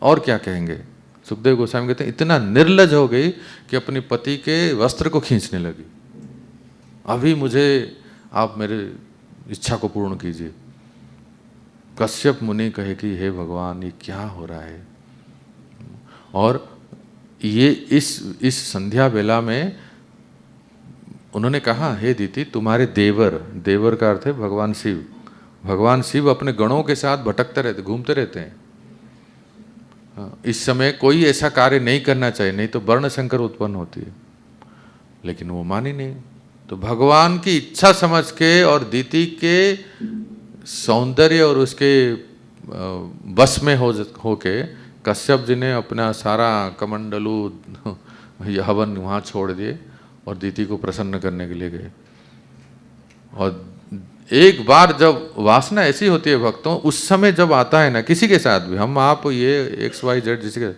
और क्या कहेंगे। सुखदेव गोस्वामी कहते हैं इतना निर्लज हो गई कि अपने पति के वस्त्र को खींचने लगी, अभी मुझे आप मेरे इच्छा को पूर्ण कीजिए। कश्यप मुनि कहे कि हे भगवान ये क्या हो रहा है। और ये इस संध्या बेला में उन्होंने कहा हे दीति तुम्हारे देवर, देवर का अर्थ है भगवान शिव, भगवान शिव अपने गणों के साथ भटकते रहते, घूमते रहते हैं। इस समय कोई ऐसा कार्य नहीं करना चाहिए, नहीं तो वर्ण संकर उत्पन्न होती है, लेकिन वो मानी नहीं। तो भगवान की इच्छा समझ के और दीति के सौंदर्य और उसके बस में होके कश्यप जी ने अपना सारा कमंडलू हवन वहाँ छोड़ दिए और दीति को प्रसन्न करने के लिए गए। और एक बार जब वासना ऐसी होती है भक्तों, उस समय जब आता है ना किसी के साथ भी, हम आप ये XYZ जिसके,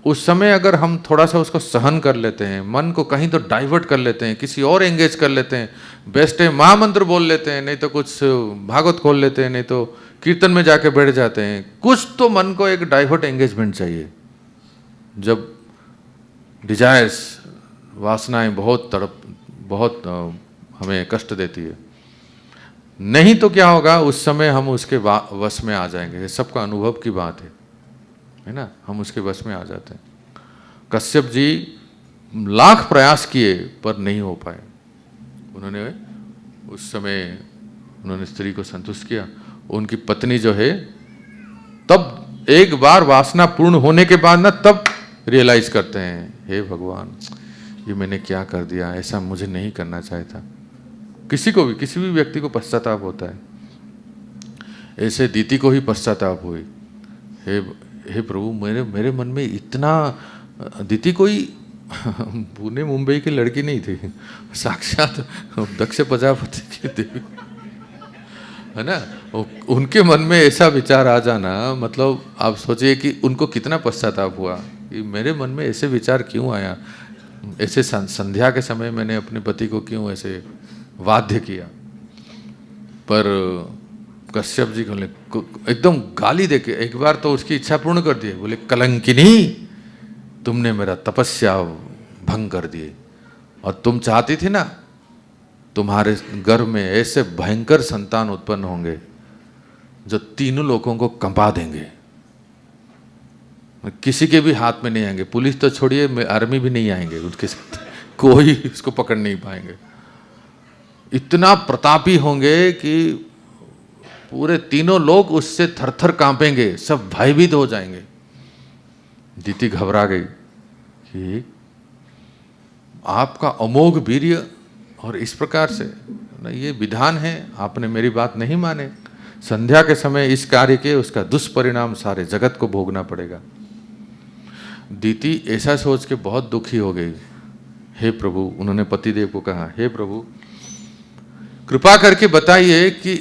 उस समय अगर हम थोड़ा सा उसको सहन कर लेते हैं, मन को कहीं तो डाइवर्ट कर लेते हैं, किसी और एंगेज कर लेते हैं, बेस्ट है महामंत्र बोल लेते हैं, नहीं तो कुछ भागवत खोल लेते हैं, नहीं तो कीर्तन में जाके बैठ जाते हैं, कुछ तो मन को एक डाइवर्ट एंगेजमेंट चाहिए। जब डिजायर्स, वासनाएं बहुत हमें कष्ट देती है, नहीं तो क्या होगा, उस समय हम उसके वश में आ जाएंगे। ये सबका अनुभव की बात है ना, हम उसके वश में आ जाते हैं। कश्यप जी लाख प्रयास किए पर नहीं हो पाए। उन्होंने उस समय उन्होंने स्त्री को संतुष्ट किया। उनकी पत्नी जो है तब एक बार वासना पूर्ण होने के बाद ना तब रियलाइज करते हैं हे भगवान ये मैंने क्या कर दिया, ऐसा मुझे नहीं करना चाहिए था। किसी को भी, किसी भी व्यक्ति को पश्चाताप होता है, ऐसे दीति को ही पश्चाताप हुई। हे प्रभु मेरे मन में इतना, दीति कोई पुणे मुंबई की लड़की नहीं थी, साक्षात दक्ष प्रजापति की देवी है ना। उनके मन में ऐसा विचार आ जाना, मतलब आप सोचिए कि उनको कितना पश्चाताप हुआ कि मेरे मन में ऐसे विचार क्यों आया, ऐसे संध्या के समय मैंने अपने पति को क्यों ऐसे वाध्य किया। पर कश्यप जी को एकदम गाली देके एक बार तो उसकी इच्छा पूर्ण कर दी। बोले कलंकिनी तुमने मेरा तपस्या भंग कर दिए, और तुम चाहती थी ना तुम्हारे गर्भ में ऐसे भयंकर संतान उत्पन्न होंगे जो तीनों लोगों को कंपा देंगे, किसी के भी हाथ में नहीं आएंगे, पुलिस तो छोड़िए आर्मी भी नहीं आएंगे उसके साथ, कोई उसको पकड़ नहीं पाएंगे। इतना प्रतापी होंगे कि पूरे तीनों लोग उससे थरथर कांपेंगे, सब भयभीत हो जाएंगे। दीति घबरा गई कि आपका अमोघ वीर्य और इस प्रकार से ये विधान है, आपने मेरी बात नहीं माने, संध्या के समय इस कार्य के उसका दुष्परिणाम सारे जगत को भोगना पड़ेगा। दीति ऐसा सोच के बहुत दुखी हो गई। हे प्रभु, उन्होंने पतिदेव को कहा, हे प्रभु कृपा करके बताइए कि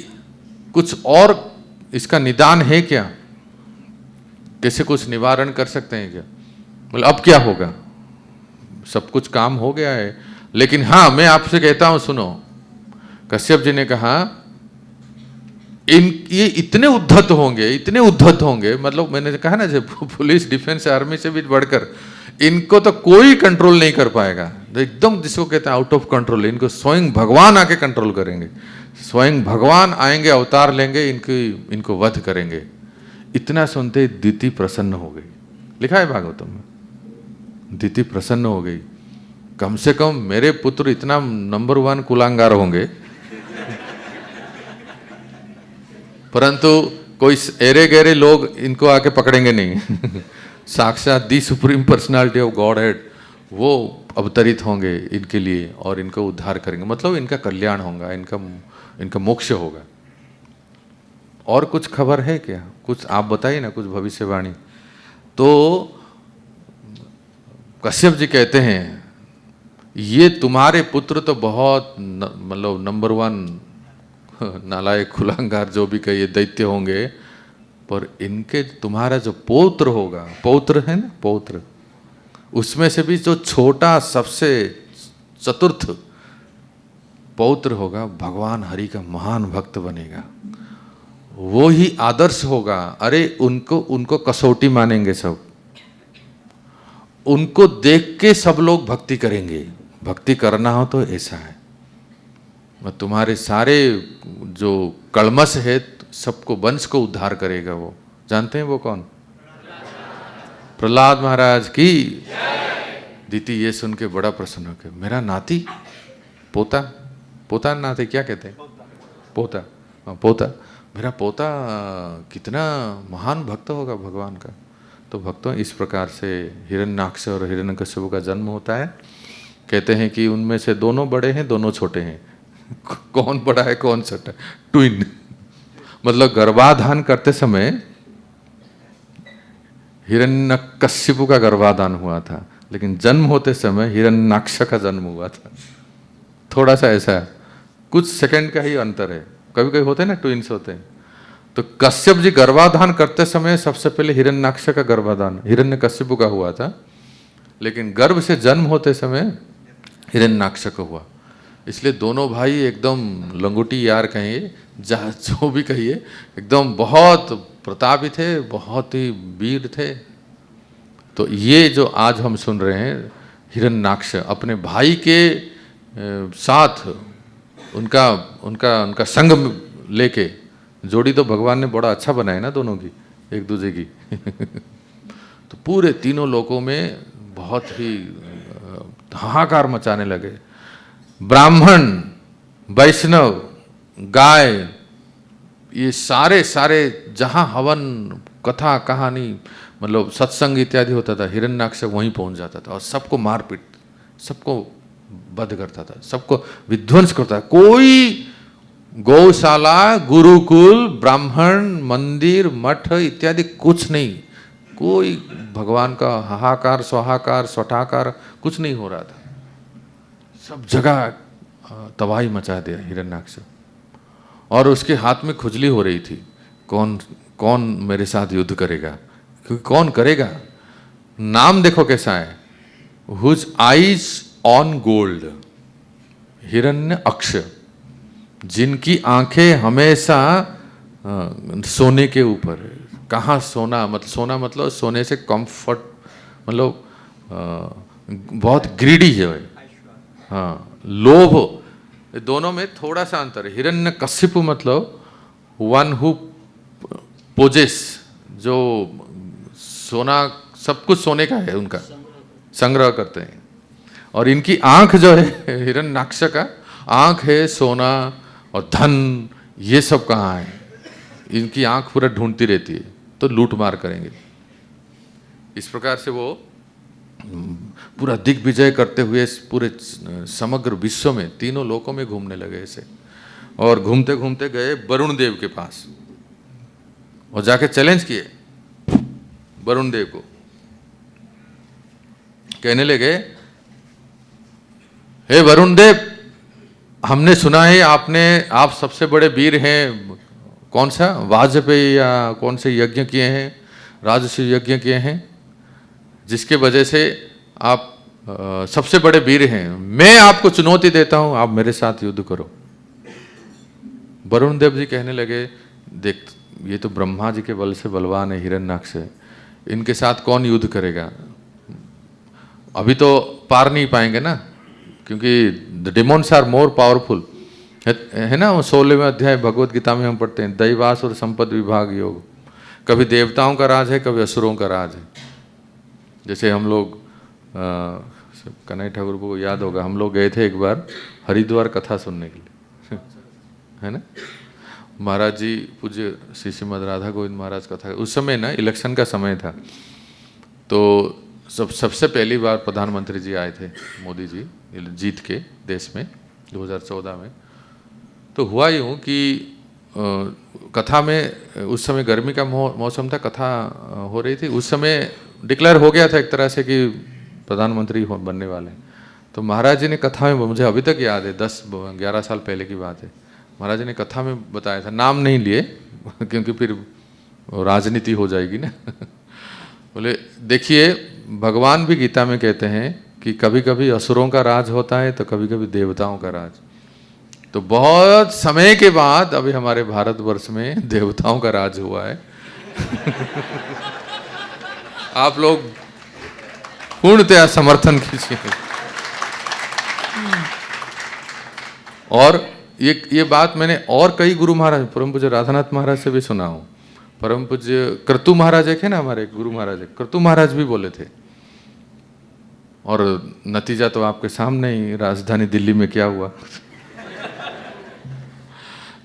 कुछ और इसका निदान है क्या, कैसे कुछ निवारण कर सकते हैं क्या, मतलब अब क्या होगा, सब कुछ काम हो गया है, लेकिन हाँ मैं आपसे कहता हूं सुनो। कश्यप जी ने कहा ये इतने उद्धत होंगे, इतने उद्धत होंगे, मतलब मैंने कहा ना जब पुलिस डिफेंस आर्मी से भी बढ़कर इनको तो कोई कंट्रोल नहीं कर पाएगा, एकदम जिसको कहते हैं आउट ऑफ कंट्रोल। इनको स्वयं भगवान आके कंट्रोल करेंगे, स्वयं भगवान आएंगे, अवतार लेंगे, इनको वध करेंगे। इतना सुनते दीति प्रसन्न हो गई। लिखा है भागवतम में, दीति प्रसन्न हो गई। कम से कम मेरे पुत्र इतना नंबर 1 कुलांगार होंगे, परंतु कोई एरे गहरे लोग इनको आके पकड़ेंगे नहीं। साक्षात the supreme personality of godhead वो अवतरित होंगे इनके लिए और इनको उद्धार करेंगे, मतलब इनका कल्याण होगा, इनका मोक्ष होगा। और कुछ खबर है क्या, कुछ आप बताइए ना, कुछ भविष्यवाणी। तो कश्यप जी कहते हैं ये तुम्हारे पुत्र तो बहुत मतलब नंबर 1 नालायक खुलांगार जो भी कहिए दैत्य होंगे, पर इनके तुम्हारा जो पौत्र होगा, पौत्र है ना, पौत्र, उसमें से भी जो छोटा सबसे चतुर्थ पौत्र होगा, भगवान हरि का महान भक्त बनेगा, वो ही आदर्श होगा। अरे उनको कसौटी मानेंगे सब, उनको देख के सब लोग भक्ति करेंगे। भक्ति करना हो तो ऐसा है, तुम्हारे सारे जो कलमश है सबको, वंश को उद्धार करेगा वो। जानते हैं वो कौन? प्रहलाद महाराज की। दीति ये सुन के बड़ा प्रसन्न हो गया। मेरा नाती, पोता नाते क्या कहते हैं, पोता, मेरा पोता कितना महान भक्त होगा भगवान का। तो भक्तों इस प्रकार से हिरण्याक्ष और हिरण्यकश्यप का जन्म होता है। कहते हैं कि उनमें से दोनों बड़े हैं, दोनों छोटे हैं। कौन बड़ा है कौन छोटा है? ट्विन। मतलब गर्भाधान करते समय हिरण्यकश्यप का गर्भाधान हुआ था, लेकिन जन्म होते समय हिरण्याक्ष का जन्म हुआ था। थोड़ा सा ऐसा है, कुछ सेकंड का ही अंतर है। कभी कभी होते हैं ना, ट्विन्स होते हैं। तो कश्यप जी गर्भाधान करते समय सबसे पहले हिरण्याक्ष का गर्भाधान हिरण्यकश्यप का हुआ था, लेकिन गर्भ से जन्म होते समय हिरण्याक्ष का हुआ। इसलिए दोनों भाई एकदम लंगोटी यार कहिए, जहाँ जो भी कहिए, एकदम बहुत प्रतापी थे, बहुत ही वीर थे। तो ये जो आज हम सुन रहे हैं, हिरण्याक्ष अपने भाई के साथ उनका संग लेके, जोड़ी तो भगवान ने बड़ा अच्छा बनाया ना दोनों की, एक दूसरे की। तो पूरे तीनों लोकों में बहुत ही हाहाकार मचाने लगे। ब्राह्मण, वैष्णव, गाय, ये सारे जहाँ हवन, कथा, कहानी, मतलब सत्संग इत्यादि होता था, हिरण्याक्ष वहीं पहुंच जाता था और सबको मारपीट, सबको वध करता था, सबको विध्वंस करता था। कोई गौशाला, गुरुकुल, ब्राह्मण, मंदिर, मठ इत्यादि कुछ नहीं, कोई भगवान का हाहाकार, स्वाहाकार, स्वठाकार कुछ नहीं हो रहा था। सब जगह तबाही मचा दिया हिरण्याक्ष। और उसके हाथ में खुजली हो रही थी, कौन मेरे साथ युद्ध करेगा, क्योंकि कौन करेगा। नाम देखो कैसा है, whose eyes on gold, Hiranyaksha, जिनकी आंखें हमेशा सोने के ऊपर है। कहाँ सोना, मतलब सोने से कंफर्ट, मतलब बहुत ग्रीडी है। हाँ, लोभ, दोनों में थोड़ा सा अंतर है। हिरण्यकश्यप मतलब वन हु पोजेस, जो सोना, सब कुछ सोने का है, उनका संग्रह करते हैं। और इनकी आंख जो है, हिरण्याक्ष का आंख है सोना और धन, ये सब कहाँ है, इनकी आंख पूरा ढूंढती रहती है, तो लूट मार करेंगे। इस प्रकार से वो पूरा दिग्विजय करते हुए पूरे समग्र विश्व में, तीनों लोकों में घूमने लगे ऐसे। और घूमते घूमते गए वरुण देव के पास। और जाके चैलेंज किए वरुण देव को। कहने लगे, हे वरुण देव, हमने सुना है आप सबसे बड़े वीर हैं, कौन सा वाजपेयी या कौन से यज्ञ किए हैं, राजस्व यज्ञ किए हैं, जिसके वजह से आप सबसे बड़े वीर हैं। मैं आपको चुनौती देता हूं, आप मेरे साथ युद्ध करो। वरुण देव जी कहने लगे, देख ये तो ब्रह्मा जी के बल से बलवान है, हिरण्याक्ष है, इनके साथ कौन युद्ध करेगा, अभी तो पार नहीं पाएंगे ना, क्योंकि the demons are more powerful है ना। वो 16वें अध्याय भगवत गीता में हम पढ़ते हैं, दैवास और संपद विभाग योग। कभी देवताओं का राज है, कभी असुरों का राज है। जैसे हम लोग कन्हैया ठाकुर को याद होगा, हम लोग गए थे एक बार हरिद्वार कथा सुनने के लिए है ना। महाराज जी पूज्य श्री श्रीमद राधा गोविंद महाराज कथा, उस समय ना इलेक्शन का समय था, तो सबसे पहली बार प्रधानमंत्री जी आए थे, मोदी जी जीत के देश में 2014 में। तो हुआ यूँ कि कथा में उस समय गर्मी का मौसम था, कथा हो रही थी, उस समय डिक्लेयर हो गया था एक तरह से कि प्रधानमंत्री बनने वाले हैं। तो महाराज जी ने कथा में, मुझे अभी तक याद है, 10-11 साल पहले की बात है, महाराज जी ने कथा में बताया था, नाम नहीं लिए क्योंकि फिर राजनीति हो जाएगी ना बोले देखिए, भगवान भी गीता में कहते हैं कि कभी कभी असुरों का राज होता है तो कभी कभी देवताओं का राज। तो बहुत समय के बाद अभी हमारे भारतवर्ष में देवताओं का राज हुआ है आप लोग पूर्णतया समर्थन कीजिए। और ये बात मैंने और कई गुरु महाराज, परम पूज्य राधानाथ महाराज से भी सुना हूँ। परम पूज्य क्रतु महाराज एक है ना, हमारे गुरु महाराज, क्रतु महाराज भी बोले थे। और नतीजा तो आपके सामने ही, राजधानी दिल्ली में क्या हुआ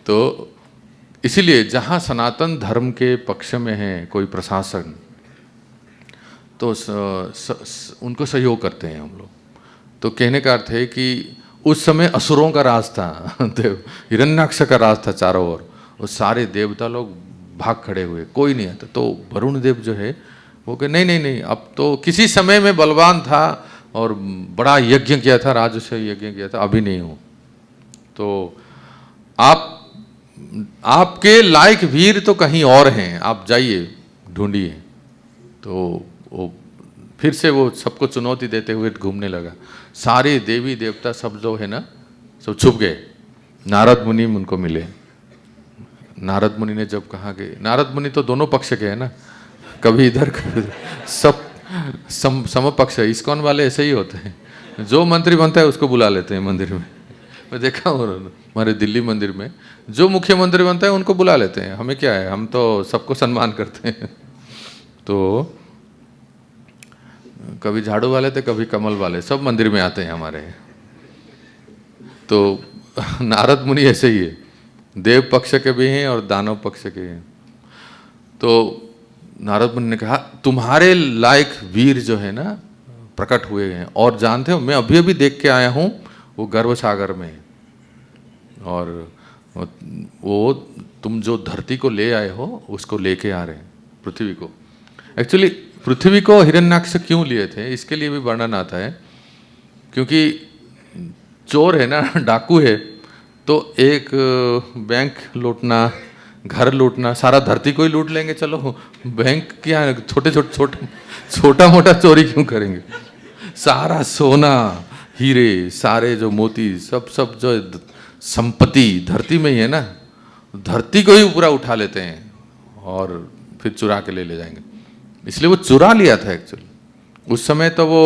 तो इसीलिए जहाँ सनातन धर्म के पक्ष में है कोई प्रशासन, तो उनको सहयोग करते हैं हम लोग। तो कहने का अर्थ है कि उस समय असुरों का राज था हिरण्याक्ष का राज था चारों ओर, और सारे देवता लोग भाग खड़े हुए, कोई नहीं आता। तो वरुण देव जो है वो कहे नहीं, अब तो किसी समय में बलवान था और बड़ा यज्ञ किया था, राजस्व यज्ञ किया था, अभी नहीं हूँ। तो आपके लायक वीर तो कहीं और हैं, आप जाइए ढूंढिए। तो वो फिर से वो सबको चुनौती देते हुए घूमने लगा। सारे देवी देवता सब जो है ना, सब छुप गए। नारद मुनि उनको मिले। नारद मुनि ने जब कहा कि, नारद मुनि तो दोनों पक्ष के हैं ना, कभी इधर कभी इधर, सब समपक्ष है। इस्कॉन वाले ऐसे ही होते हैं, जो मंत्री बनता है उसको बुला लेते हैं मंदिर में। मैं देखा हूँ हमारे दिल्ली मंदिर में, जो मुख्यमंत्री बनता है उनको बुला लेते हैं। हमें क्या है, हम तो सबको सम्मान करते हैं। तो कभी झाड़ू वाले थे, कभी कमल वाले, सब मंदिर में आते हैं हमारे। तो नारद मुनि ऐसे ही है, देव पक्ष के भी हैं और दानव पक्ष के हैं। तो नारद मुनि ने कहा, तुम्हारे लायक वीर जो है ना प्रकट हुए हैं, और जानते हो मैं अभी अभी देख के आया हूँ, वो गर्भ सागर में। और वो तुम जो धरती को ले आए हो उसको लेके आ रहे हैं, पृथ्वी को। एक्चुअली पृथ्वी को हिरण्याक्ष क्यों लिए थे, इसके लिए भी वर्णन आता है। क्योंकि चोर है ना, डाकू है, तो एक बैंक लूटना, घर लूटना, सारा धरती को ही लूट लेंगे। चलो बैंक क्या, छोटा मोटा चोरी क्यों करेंगे। सारा सोना हीरे, सारे जो मोती, सब जो संपत्ति धरती में ही है ना, धरती को ही पूरा उठा लेते हैं और फिर चुरा के ले जाएंगे। इसलिए वो चुरा लिया था एक्चुअली। उस समय तो वो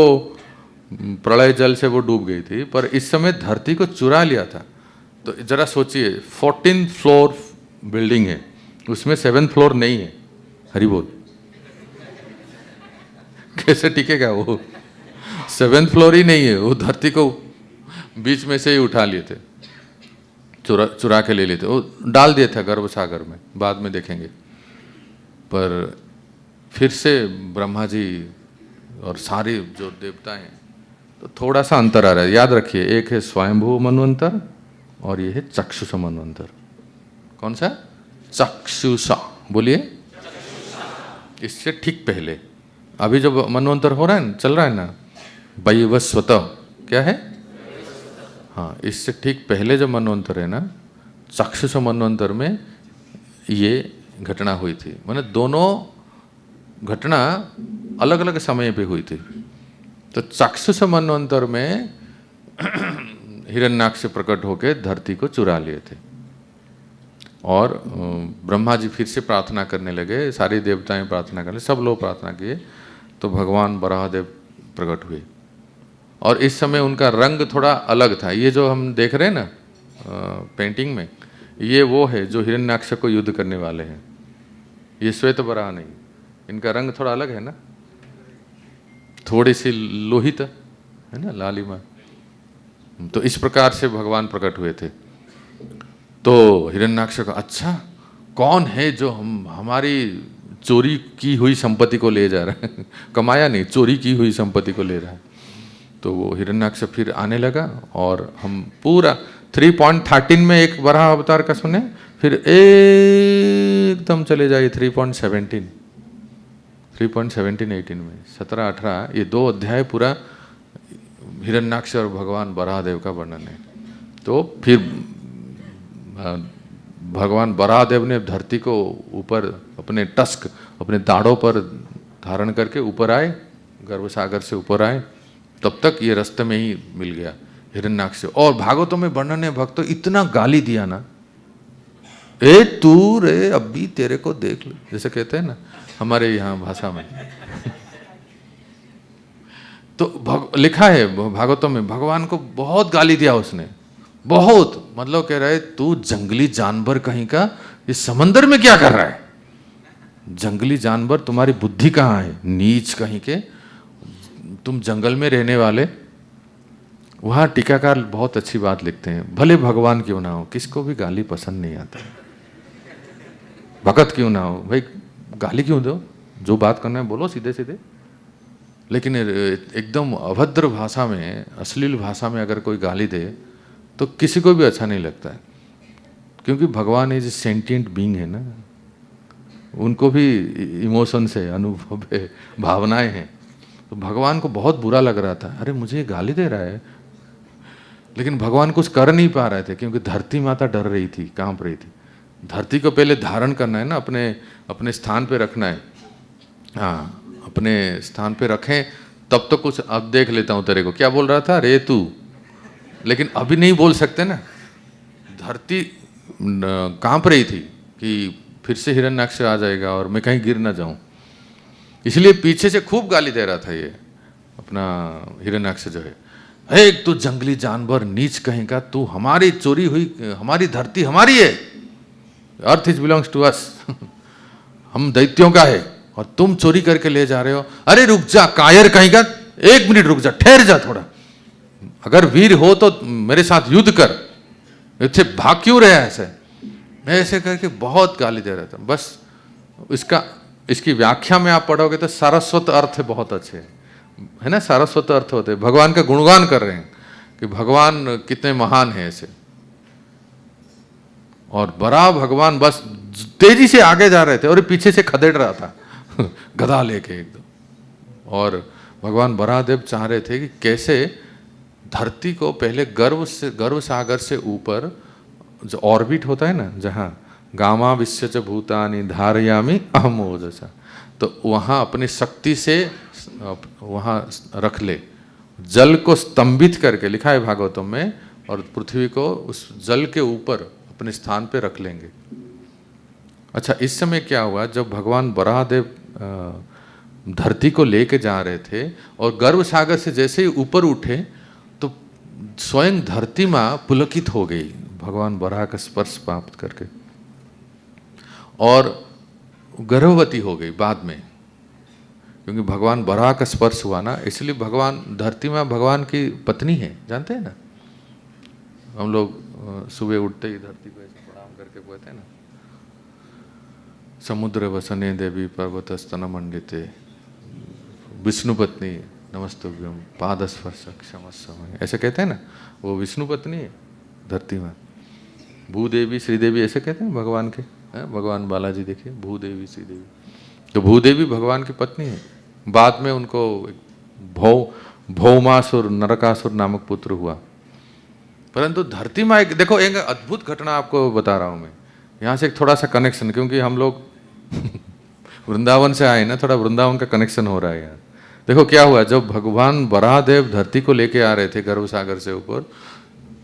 प्रलय जल से वो डूब गई थी, पर इस समय धरती को चुरा लिया था। तो जरा सोचिए, 14 फ्लोर बिल्डिंग है, उसमें 7th फ्लोर नहीं है। हरि बोल, कैसे टिकेगा वो? 7th फ्लोर ही नहीं है, वो धरती को बीच में से ही उठा लिए थे, चुरा के ले लिए थे। वो डाल दिया था गर्भ सागर में, बाद में देखेंगे। पर फिर से ब्रह्मा जी और सारे जो देवता हैं, तो थोड़ा सा अंतर आ रहा है। याद रखिए, एक है स्वयंभू मनवंतर और ये है चक्षुष मनवंतर। कौन सा? चक्षुषा, बोलिए। इससे ठीक पहले, अभी जो मनवंतर हो रहा है ना, चल रहा है ना, वैवस्वत, क्या है? हाँ, इससे ठीक पहले जो मनवंतर है ना, चाक्षुष मनवंतर में ये घटना हुई थी। माने दोनों घटना अलग अलग समय पे हुई थी। तो चाक्षुष मनवंतर में हिरण्याक्ष प्रकट होकर धरती को चुरा लिए थे और ब्रह्मा जी फिर से प्रार्थना करने लगे, सारी देवताएं प्रार्थना करने, सब लोग प्रार्थना किए, तो भगवान वराहदेव प्रकट हुए। और इस समय उनका रंग थोड़ा अलग था। ये जो हम देख रहे हैं ना पेंटिंग में, ये वो है जो हिरण्याक्ष को युद्ध करने वाले हैं। ये श्वेत वराह नहीं, इनका रंग थोड़ा अलग है ना, थोड़ी सी लोहित है ना, लालिमा। तो इस प्रकार से भगवान प्रकट हुए थे। तो हिरण्याक्ष का, अच्छा कौन है जो हमारी चोरी की हुई संपत्ति को ले जा रहा है? कमाया नहीं, चोरी की हुई संपत्ति को ले रहा है। तो वो हिरण्याक्ष फिर आने लगा और हम पूरा 3.13 में एक वराह अवतार का सुने, फिर एकदम चले जाइए 3.17, 18 में 17-18, ये 2 अध्याय पूरा हिरण्याक्ष और भगवान वराहदेव का वर्णन है। तो फिर भगवान वराहदेव ने धरती को ऊपर अपने टस्क, अपने दाढ़ों पर धारण करके ऊपर आए, गर्भसागर से ऊपर आए। तब तक ये रास्ते में ही मिल गया हिरण्याक्ष। और भागवतों में वर्णन है, भक्तों इतना गाली दिया ना, ए तू रे अभी तेरे को देख लो, जैसे कहते हैं ना हमारे यहाँ भाषा में। तो लिखा है भागवतों में, भगवान को बहुत गाली दिया उसने, बहुत, मतलब कह रहा है तू जंगली जानवर कहीं का, इस समंदर में क्या कर रहा है? जंगली जानवर, तुम्हारी बुद्धि कहाँ है? नीच कहीं के, तुम जंगल में रहने वाले। वहां टीकाकार बहुत अच्छी बात लिखते हैं, भले भगवान क्यों ना हो, किसको भी गाली पसंद नहीं आता, भगत क्यों ना हो, भाई गाली क्यों दो, जो बात करना है बोलो सीधे सीधे। लेकिन एकदम अभद्र भाषा में, अश्लील भाषा में अगर कोई गाली दे तो किसी को भी अच्छा नहीं लगता है, क्योंकि भगवान इज सेंटिएंट बीइंग है ना, उनको भी इमोशंस है, अनुभव है, भावनाएं हैं। तो भगवान को बहुत बुरा लग रहा था, अरे मुझे गाली दे रहा है, लेकिन भगवान कुछ कर नहीं पा रहे थे, क्योंकि धरती माता डर रही थी, कांप रही थी। धरती को पहले धारण करना है ना, अपने स्थान पे रखना है। हाँ, अपने स्थान पे रखें तब तो कुछ। अब देख लेता हूँ तेरे को, क्या बोल रहा था रे तू, लेकिन अभी नहीं बोल सकते ना, धरती कांप रही थी कि फिर से हिरण्याक्ष आ जाएगा और मैं कहीं गिर ना जाऊं, इसलिए पीछे से खूब गाली दे रहा था ये अपना हिरण्याक्ष जो है, एक तू जंगली जानवर, नीच कहीं का, तू हमारी चोरी हुई, हमारी धरती हमारी है, earth is belongs to us, हम दैत्यों का है और तुम चोरी करके ले जा रहे हो। अरे रुक जा कायर कहीं का, 1 मिनट रुक जा, ठहर जा थोड़ा, अगर वीर हो तो मेरे साथ युद्ध कर, इतने भाग क्यों रहे ऐसे? ऐसे करके बहुत गाली दे रहा था। बस इसकी व्याख्या में आप पढ़ोगे तो सारस्वत अर्थ बहुत अच्छे है ना, सारस्वत अर्थ होते हैं, भगवान का गुणगान कर रहे हैं कि भगवान कितने महान हैं ऐसे। और बड़ा भगवान बस तेजी से आगे जा रहे थे और पीछे से खदेड़ रहा था गदा लेके एकदम। और भगवान वराहदेव चाह रहे थे कि कैसे धरती को पहले गर्भ सागर से ऊपर जो ऑर्बिट होता है ना, जहाँ गामा विश्व च भूतानि धारयामि अहम ओजसा, तो वहाँ अपनी शक्ति से वहाँ रख ले, जल को स्तंभित करके, लिखा है भागवतम में, और पृथ्वी को उस जल के ऊपर अपने स्थान पे रख लेंगे। अच्छा, इस समय क्या हुआ, जब भगवान वराहदेव धरती को लेके जा रहे थे और गर्भ सागर से जैसे ही ऊपर उठे तो स्वयं धरती माँ पुलकित हो गई भगवान वराह का स्पर्श प्राप्त करके, और गर्भवती हो गई बाद में, क्योंकि भगवान वराह का स्पर्श हुआ ना, इसलिए भगवान धरती माँ भगवान की पत्नी है, जानते हैं ना। हम लोग सुबह उठते ही धरती को ऐसे प्रणाम करके बोलते हैं ना, समुद्र वसने देवी पर्वत स्तन मंडिते विष्णु पत्नी नमस्तुभ्यम पाद स्पर्श क्षमस्व, ऐसे कहते हैं ना, वो विष्णु पत्नी है धरती माँ। भूदेवी श्रीदेवी ऐसे कहते हैं भगवान के, भगवान बालाजी देखिए, भूदेवी श्रीदेवी। तो भूदेवी भगवान की पत्नी है। बाद में उनको भौमासुर नरकासुर नामक पुत्र हुआ। परंतु धरती माँ देखो, एक अद्भुत घटना आपको बता रहा हूं मैं यहाँ से, एक थोड़ा सा कनेक्शन, क्योंकि हम लोग वृंदावन से आए ना, थोड़ा वृंदावन का कनेक्शन हो रहा है यार। देखो क्या हुआ, जब भगवान बराहदेव धरती को लेके आ रहे थे गर्भ सागर से ऊपर,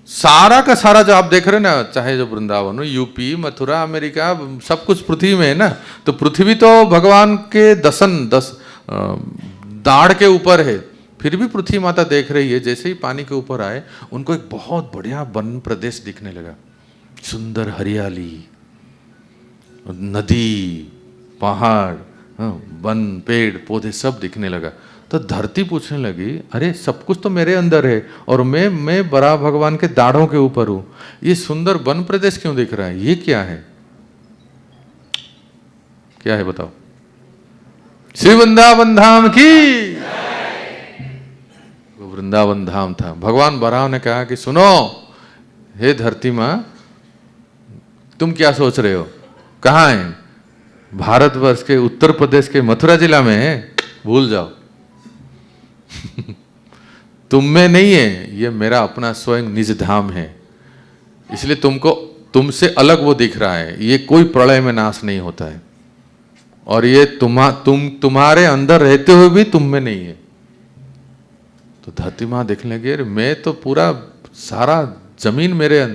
सारा का सारा जो आप देख रहे हैं ना, चाहे जो वृंदावन हो, यूपी, मथुरा, अमेरिका, सब कुछ पृथ्वी में है ना। तो पृथ्वी तो भगवान के 10 दाढ़ के ऊपर है, फिर भी पृथ्वी माता देख रही है। जैसे ही पानी के ऊपर आए, उनको एक बहुत बढ़िया वन प्रदेश दिखने लगा, सुंदर हरियाली, नदी, पहाड़, वन, पेड़ पौधे सब दिखने लगा। तो धरती पूछने लगी, अरे सब कुछ तो मेरे अंदर है और मैं बड़ा भगवान के दाढ़ों के ऊपर हूं, ये सुंदर वन प्रदेश क्यों दिख रहा है, ये क्या है, क्या है बताओ। श्री वृंदावन धाम की, वो वृंदावन धाम था। भगवान बराह ने कहा कि सुनो हे धरती मां, तुम क्या सोच रहे हो, कहाँ है, भारतवर्ष के उत्तर प्रदेश के मथुरा जिला में है, भूल जाओ। तुम में नहीं है, ये मेरा अपना स्वयं निज धाम है, इसलिए तुमसे अलग वो दिख रहा है। ये कोई प्रलय में नाश नहीं होता है और ये तुम्हारे अंदर रहते हुए भी तुम में नहीं है। तो धरती माँ देखने लगी, अरे मैं तो पूरा सारा जमीन मेरे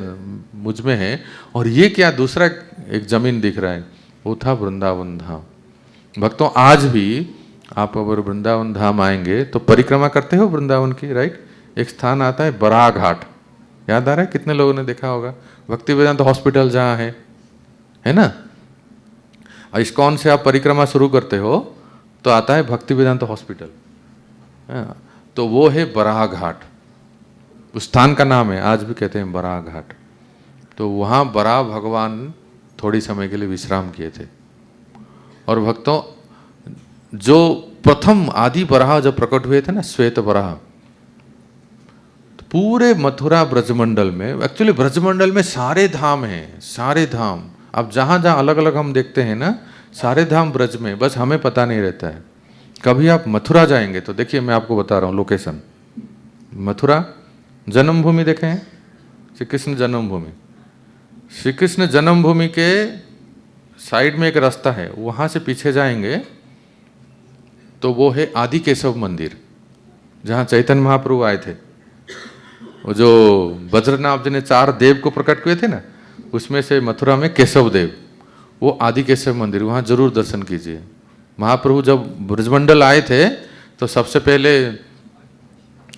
मुझ में है और ये क्या दूसरा एक जमीन दिख रहा है, वो था वृंदावन धाम। भक्तों, आज भी आप अगर वृंदावन धाम आएंगे तो परिक्रमा करते हो वृंदावन की, राइट। एक स्थान आता है बराह घाट, याद आ रहा है, कितने लोगों ने देखा होगा, भक्ति वेदांत हॉस्पिटल जहाँ है ना। इस्कॉन से आप परिक्रमा शुरू करते हो तो आता है भक्ति वेदांत हॉस्पिटल, तो वो है बराह घाट, उस स्थान का नाम है, आज भी कहते हैं बराह घाट। तो वहाँ बराह भगवान थोड़ी समय के लिए विश्राम किए थे। और भक्तों, जो प्रथम आदि बराह जब प्रकट हुए थे ना, श्वेत बराह, तो पूरे मथुरा ब्रजमंडल में, एक्चुअली ब्रजमंडल में सारे धाम हैं, सारे धाम। अब जहाँ जहाँ अलग अलग हम देखते हैं ना, सारे धाम ब्रज में, बस हमें पता नहीं रहता है। कभी आप मथुरा जाएंगे तो देखिए, मैं आपको बता रहा हूँ लोकेशन। मथुरा जन्मभूमि देखे हैं, श्री कृष्ण जन्मभूमि। श्री कृष्ण जन्मभूमि के साइड में एक रास्ता है, वहाँ से पीछे जाएंगे तो वो है आदि केशव मंदिर, जहाँ चैतन्य महाप्रभु आए थे। वो जो वज्रनाभ जी ने 4 देव को प्रकट किए थे ना, उसमें से मथुरा में केशव देव, वो आदि केशव मंदिर, वहाँ जरूर दर्शन कीजिए। महाप्रभु जब ब्रजमंडल आए थे तो सबसे पहले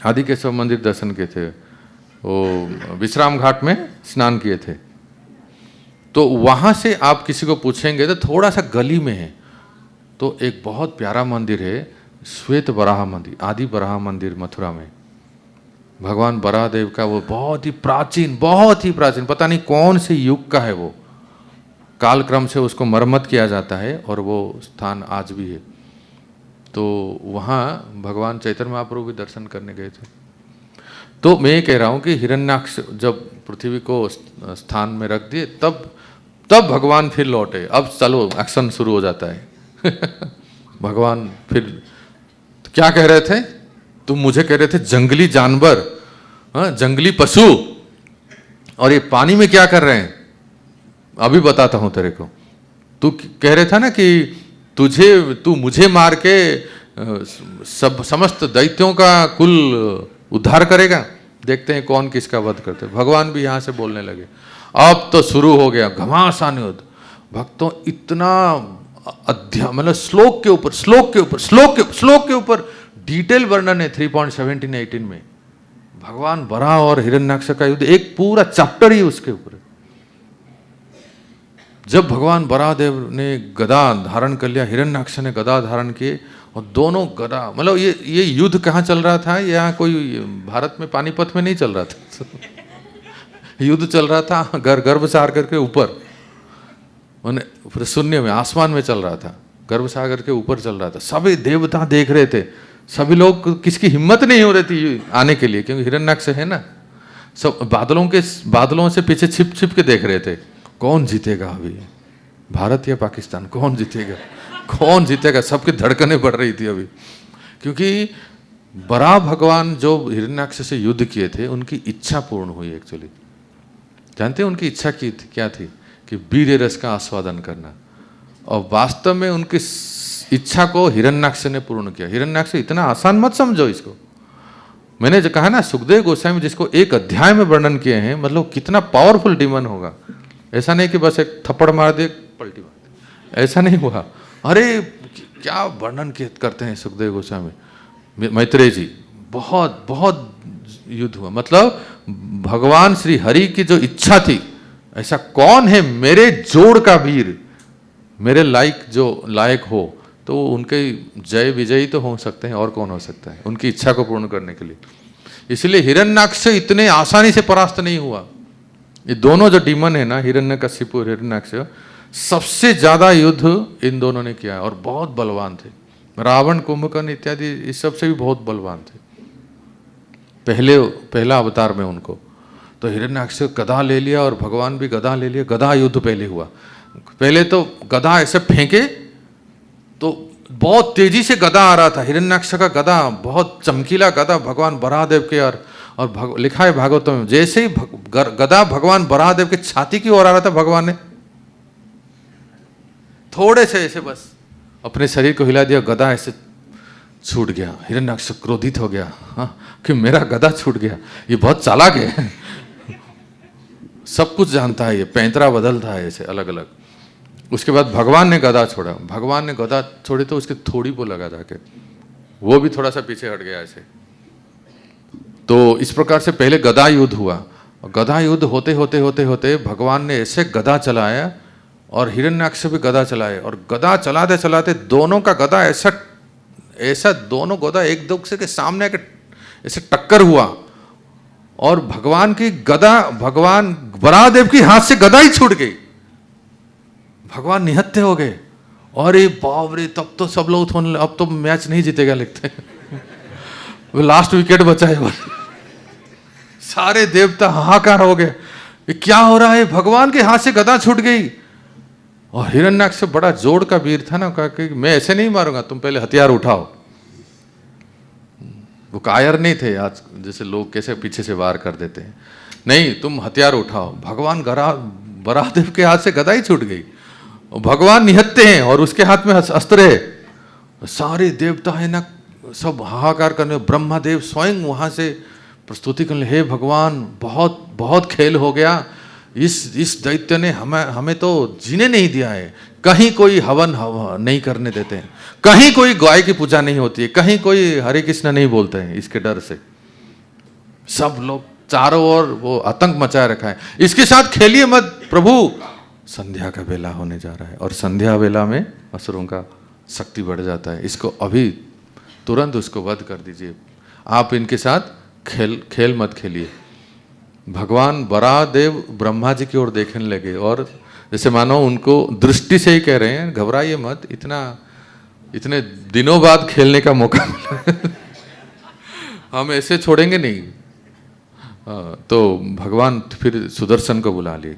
आदि केशव मंदिर दर्शन किए थे, वो विश्राम घाट में स्नान किए थे। तो वहाँ से आप किसी को पूछेंगे तो थोड़ा सा गली में है, तो एक बहुत प्यारा मंदिर है, श्वेत बराह मंदिर, आदि बराह मंदिर मथुरा में। भगवान बराहदेव का वो बहुत ही प्राचीन, पता नहीं कौन से युग का है वो, कालक्रम से उसको मरम्मत किया जाता है और वो स्थान आज भी है। तो वहाँ भगवान चैतन्य महाप्रभु भी दर्शन करने गए थे। तो मैं ये कह रहा हूँ कि हिरण्याक्ष जब पृथ्वी को स्थान में रख दिए, तब भगवान फिर लौटे। अब चलो एक्शन शुरू हो जाता है। भगवान फिर क्या कह रहे थे, तुम मुझे कह रहे थे जंगली जानवर, जंगली पशु, और ये पानी में क्या कर रहे हैं, अभी बताता हूं तेरे को। तू कह रहे था ना कि तू मुझे मार के समस्त दैत्यों का कुल उद्धार करेगा, देखते हैं कौन किसका वध करते। भगवान भी यहां से बोलने लगे। अब तो शुरू हो गया घमासान युद्ध। भक्तों, इतना मतलब श्लोक के ऊपर डिटेल वर्णन है 3.17-18 में। भगवान बराह और हिरण्याक्ष का युद्ध, एक पूरा चैप्टर ही उसके ऊपर है। जब भगवान बराहदेव ने गदा धारण कर लिया, हिरण्याक्ष ने गदा धारण किए, और दोनों गदा, मतलब ये युद्ध कहाँ चल रहा था, यहाँ कोई भारत में पानीपत में नहीं चल रहा था। युद्ध चल रहा था गर्भ सागर के ऊपर, फिर शून्य में, आसमान में चल रहा था, गर्भ सागर के ऊपर चल रहा था। सभी देवता देख रहे थे, सभी लोग, किसकी हिम्मत नहीं हो रही थी आने के लिए, क्योंकि हिरण्याक्ष है ना। सब बादलों से पीछे छिप के देख रहे थे, कौन जीतेगा अभी, भारत या पाकिस्तान, कौन जीतेगा। कौन जीतेगा, सबकी धड़कनें बढ़ रही थी अभी, क्योंकि बराह भगवान जो हिरण्याक्ष से युद्ध किए थे उनकी इच्छा पूर्ण हुई एक्चुअली। जानते हैं उनकी इच्छा की क्या थी? कि वीर्य रस का आस्वादन करना, और वास्तव में उनकी इच्छा को हिरण्याक्ष ने पूर्ण किया। हिरण्याक्ष इतना आसान मत समझो इसको। मैंने जो कहा ना, सुखदेव गोस्वामी जिसको एक अध्याय में वर्णन किए हैं, मतलब कितना पावरफुल डिमन होगा। ऐसा नहीं कि बस एक थप्पड़ मार दे पलटी मार दे, ऐसा नहीं हुआ। अरे क्या वर्णन करते हैं सुखदेव गोस्वामी, मैत्रेय जी, बहुत बहुत युद्ध हुआ। मतलब भगवान श्री हरि की जो इच्छा थी, ऐसा कौन है मेरे जोड़ का वीर, मेरे लायक हो, तो उनके जय विजयी तो हो सकते हैं, और कौन हो सकता है उनकी इच्छा को पूर्ण करने के लिए। इसलिए हिरण्याक्ष इतने आसानी से परास्त नहीं हुआ। ये दोनों जो डीमन है ना, हिरण्यकशिपु और हिरण्याक्ष, सबसे ज्यादा युद्ध इन दोनों ने किया है और बहुत बलवान थे। रावण, कुंभकर्ण इत्यादि इस सब से भी बहुत बलवान थे पहला अवतार में उनको। तो हिरण्याक्ष गदा ले लिया और भगवान भी गदा ले लिया। गदा युद्ध पहले हुआ। पहले तो गदा ऐसे फेंके तो बहुत तेजी से गदा आ रहा था। हिरण्याक्ष का गदा बहुत चमकीला गदा भगवान बराहदेव के, और लिखा है भागवत में, जैसे ही गदा भगवान बराहदेव के छाती की ओर आ रहा था, भगवान ने थोड़े से ऐसे बस अपने शरीर को हिला दिया, गदा ऐसे छूट गया। हिरण्याक्ष क्रोधित हो गया, हाँ, कि मेरा गदा छूट गया, ये बहुत चालाक है, सब कुछ जानता है, ये पैंतरा बदलता है ऐसे अलग अलग। उसके बाद भगवान ने गदा छोड़ा। भगवान ने गदा छोड़ी तो उसके थोड़ी को लगा जाके, वो भी थोड़ा सा पीछे हट गया ऐसे। तो इस प्रकार से पहले गदा युद्ध हुआ। और गदा युद्ध होते होते होते होते भगवान ने ऐसे गदा चलाया और हिरण्याक्ष भी गदा चलाए, और गदा चलाते चलाते दोनों का गदा ऐसा दोनों गदा एक दूसरे के सामने आके ऐसे टक्कर हुआ, और भगवान की गदा भगवान बराहदेव की हाथ से गदा ही छूट गई। भगवान निहत्थे हो गए। अरे बाप रे, तब तो सब लोग अब तो मैच नहीं जीतेगा लिखते वो लास्ट विकेट बचा है। सारे देवता हाहाकार हो गए, ये क्या हो रहा है, भगवान के हाथ से गदा छूट गई। और हिरण्याक्ष बड़ा जोड़ का वीर था ना, कहा कि मैं ऐसे नहीं मारूंगा, तुम पहले हथियार उठाओ। वो कायर नहीं थे आज जैसे लोग कैसे पीछे से वार कर देते हैं, नहीं, तुम हथियार उठाओ। भगवान बराहदेव के हाथ से गदा ही छूट गई। भगवान निहत्ते हैं और उसके हाथ में अस्त्र है। सारे देवता है ना सब हाहाकार करने, ब्रह्मदेव स्वयं वहां से प्रस्तुति करने, हे भगवान, बहुत बहुत खेल हो गया, इस दैत्य ने हमें तो जीने नहीं दिया है। कहीं कोई हवन नहीं करने देते हैं, कहीं कोई गाय की पूजा नहीं होती है, कहीं कोई हरे कृष्ण नहीं बोलते हैं, इसके डर से सब लोग चारों ओर वो आतंक मचाए रखा है। इसके साथ खेलिए मत प्रभु, संध्या का वेला होने जा रहा है, और संध्या वेला में असुरों का शक्ति बढ़ जाता है। इसको अभी तुरंत उसको वध कर दीजिए, आप इनके साथ खेल मत खेलिए। भगवान बराहदेव ब्रह्मा जी की ओर देखने लगे, और जैसे मानो उनको दृष्टि से ही कह रहे हैं, घबराइए मत, इतने दिनों बाद खेलने का मौका मिला हम ऐसे छोड़ेंगे नहीं। तो भगवान फिर सुदर्शन को बुला लिए,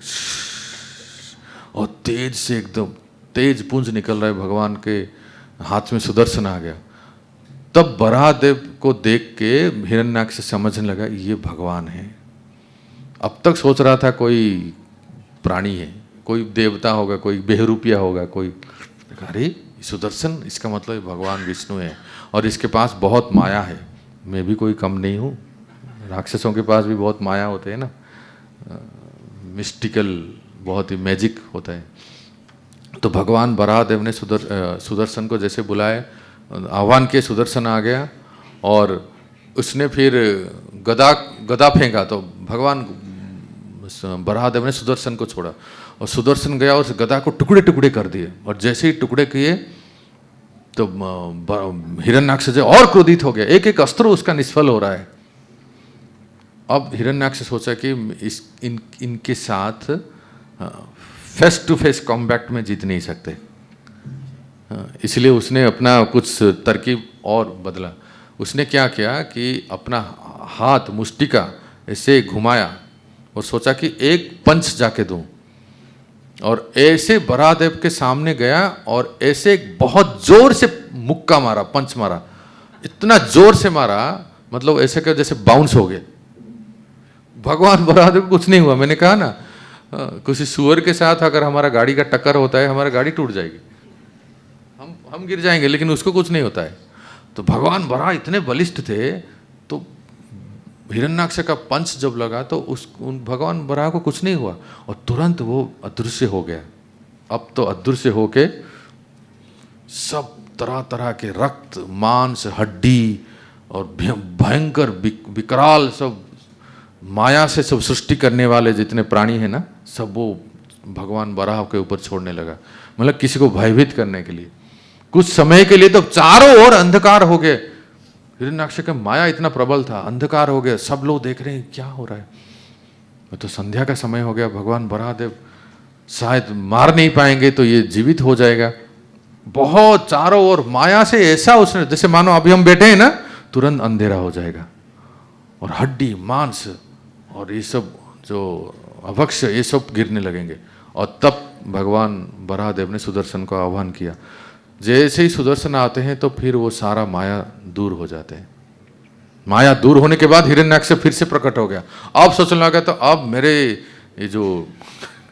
और तेज से एकदम तेज पुंज निकल रहा है, भगवान के हाथ में सुदर्शन आ गया। तब बराहदेव को देख के हिरण्याक्ष समझने लगा ये भगवान है। अब तक सोच रहा था कोई प्राणी है, कोई देवता होगा, कोई बेहरूपिया होगा, कोई, अरे सुदर्शन, इसका मतलब भगवान विष्णु है, और इसके पास बहुत माया है, मैं भी कोई कम नहीं हूँ। राक्षसों के पास भी बहुत माया होते हैं ना, मिस्टिकल, बहुत ही मैजिक होता है। तो भगवान बराहदेव ने सुदर्शन को जैसे बुलाए, आह्वान किए, सुदर्शन आ गया, और उसने फिर गदा फेंका। तो भगवान बराहदेव ने सुदर्शन को छोड़ा, और सुदर्शन गया और उस गदा को टुकड़े टुकड़े कर दिए। और जैसे ही टुकड़े किए तो हिरण्याक्ष जो और क्रोधित हो गया, एक एक अस्त्र उसका निष्फल हो रहा है। अब हिरण्याक्ष सोचा कि इनके साथ फेस टू फेस कॉम्बैट में जीत नहीं सकते, इसलिए उसने अपना कुछ तरकीब और बदला। उसने क्या किया कि अपना हाथ मुष्टिका ऐसे घुमाया और सोचा कि एक पंच जाके दूं, और ऐसे बराहदेव के सामने गया और ऐसे एक बहुत जोर से मुक्का मारा, पंच मारा, इतना जोर से मारा, मतलब ऐसे कर जैसे बाउंस हो गए। भगवान बराहदेव को कुछ नहीं हुआ। मैंने कहा ना, किसी सुअर के साथ अगर हमारा गाड़ी का टक्कर होता है, हमारी गाड़ी टूट जाएगी, हम गिर जाएंगे, लेकिन उसको कुछ नहीं होता है। तो भगवान बराह इतने बलिष्ठ थे, तो हिरण्याक्ष का पंच जब लगा तो उन भगवान बराह को कुछ नहीं हुआ और तुरंत वो अदृश्य हो गया। अब तो अदृश्य होके सब तरह तरह के रक्त, मांस, हड्डी और भयंकर विकराल सब माया से सब सृष्टि करने वाले जितने प्राणी हैं ना, सब वो भगवान बराह के ऊपर छोड़ने लगा। मतलब किसी को भयभीत करने के लिए। कुछ समय के लिए तो चारों ओर अंधकार हो गए। हिरण्याक्ष का माया इतना प्रबल था, अंधकार हो गया, सब लोग देख रहे हैं क्या हो रहा है। तो संध्या का समय हो गया, भगवान बराहदेव शायद मार नहीं पाएंगे तो ये जीवित हो जाएगा। बहुत चारों ओर माया से ऐसा उसने, जैसे मानो अभी हम बैठे हैं ना, तुरंत अंधेरा हो जाएगा और हड्डी, मांस और ये सब जो अभक्ष्य, ये सब गिरने लगेंगे। और तब भगवान बराहदेव ने सुदर्शन को आह्वान किया। जैसे ही सुदर्शन आते हैं तो फिर वो सारा माया दूर हो जाते हैं। माया दूर होने के बाद हिरण्याक्ष फिर से प्रकट हो गया। अब सोचने लगा तो अब मेरे ये जो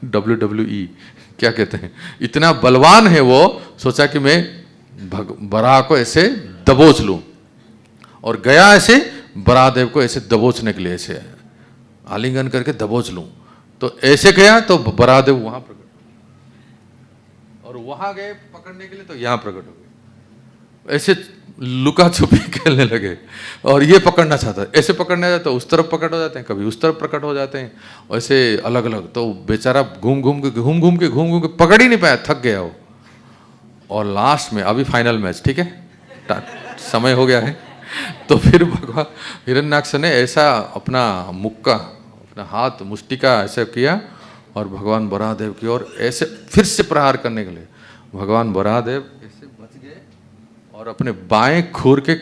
WWE क्या कहते हैं, इतना बलवान है वो, सोचा कि मैं बराह को ऐसे दबोच लूं। और गया ऐसे बराहदेव को ऐसे दबोचने के लिए, ऐसे आलिंगन करके दबोच लूं। तो ऐसे गया तो बराहदेव वहां प्रकट, और वहां गए पकड़ने के लिए तो यहां प्रकट हो गए। ऐसे लुका छुपी खेलने लगे और ये पकड़ना चाहता है, ऐसे पकड़ना चाहता है तो उस तरफ प्रकट हो जाते हैं, कभी उस तरफ प्रकट हो जाते हैं, ऐसे अलग अलग। तो बेचारा घूम घूम के पकड़ ही नहीं पाया, थक गया वो। और लास्ट में अभी फाइनल मैच, ठीक है, समय हो गया है, तो फिर भगवान हिरण्याक्ष ने ऐसा अपना मुक्का, अपना हाथ मुष्टिका ऐसे किया और भगवान बराहदेव की ओर ऐसे फिर से प्रहार करने के लिए भगवान बराहदेव ऐसे बच गए और अपने बाएं खूर के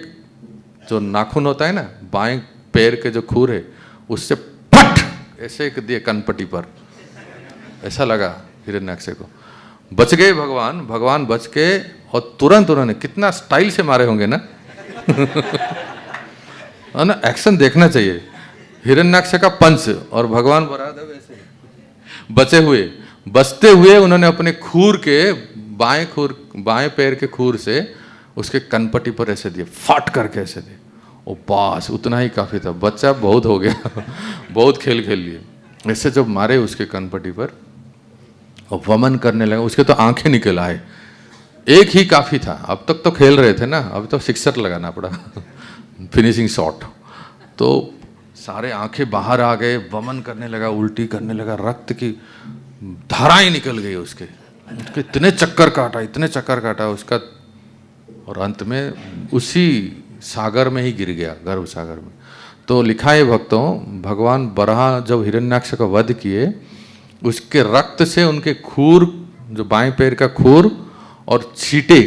जो नाखून होता है ना, बाएं पैर के जो खूर है, उससे पट ऐसे दिए कनपट्टी पर। ऐसा लगा हिरण्याक्ष को। बच गए भगवान, भगवान बच के और तुरंत उन्होंने कितना स्टाइल से मारे होंगे ना ना, एक्शन देखना चाहिए। हिरण्याक्ष का पंच और भगवान बराहदेव ऐसे बचते हुए उन्होंने अपने खूर के बाएं पैर के खूर से उसके कनपट्टी पर ऐसे दिए, फट करके ऐसे दिए। ओ बस उतना ही काफी था, बच्चा बहुत हो गया बहुत खेल लिए। ऐसे जब मारे उसके कनपट्टी पर और वमन करने लगे, उसके तो आंखें निकल आए। एक ही काफी था, अब तक तो खेल रहे थे ना, अब तो सिक्सर लगाना पड़ा फिनिशिंग शॉट। तो सारे आंखें बाहर आ गए, वमन करने लगा, उल्टी करने लगा, रक्त की धाराएं निकल गई उसके इतने चक्कर काटा उसका, और अंत में उसी सागर में ही गिर गया, गर्भ सागर में। तो लिखा है भक्तों, भगवान बराह जब हिरण्याक्ष का वध किए, उसके रक्त से उनके खूर, जो बाएं पैर का खूर और छींटे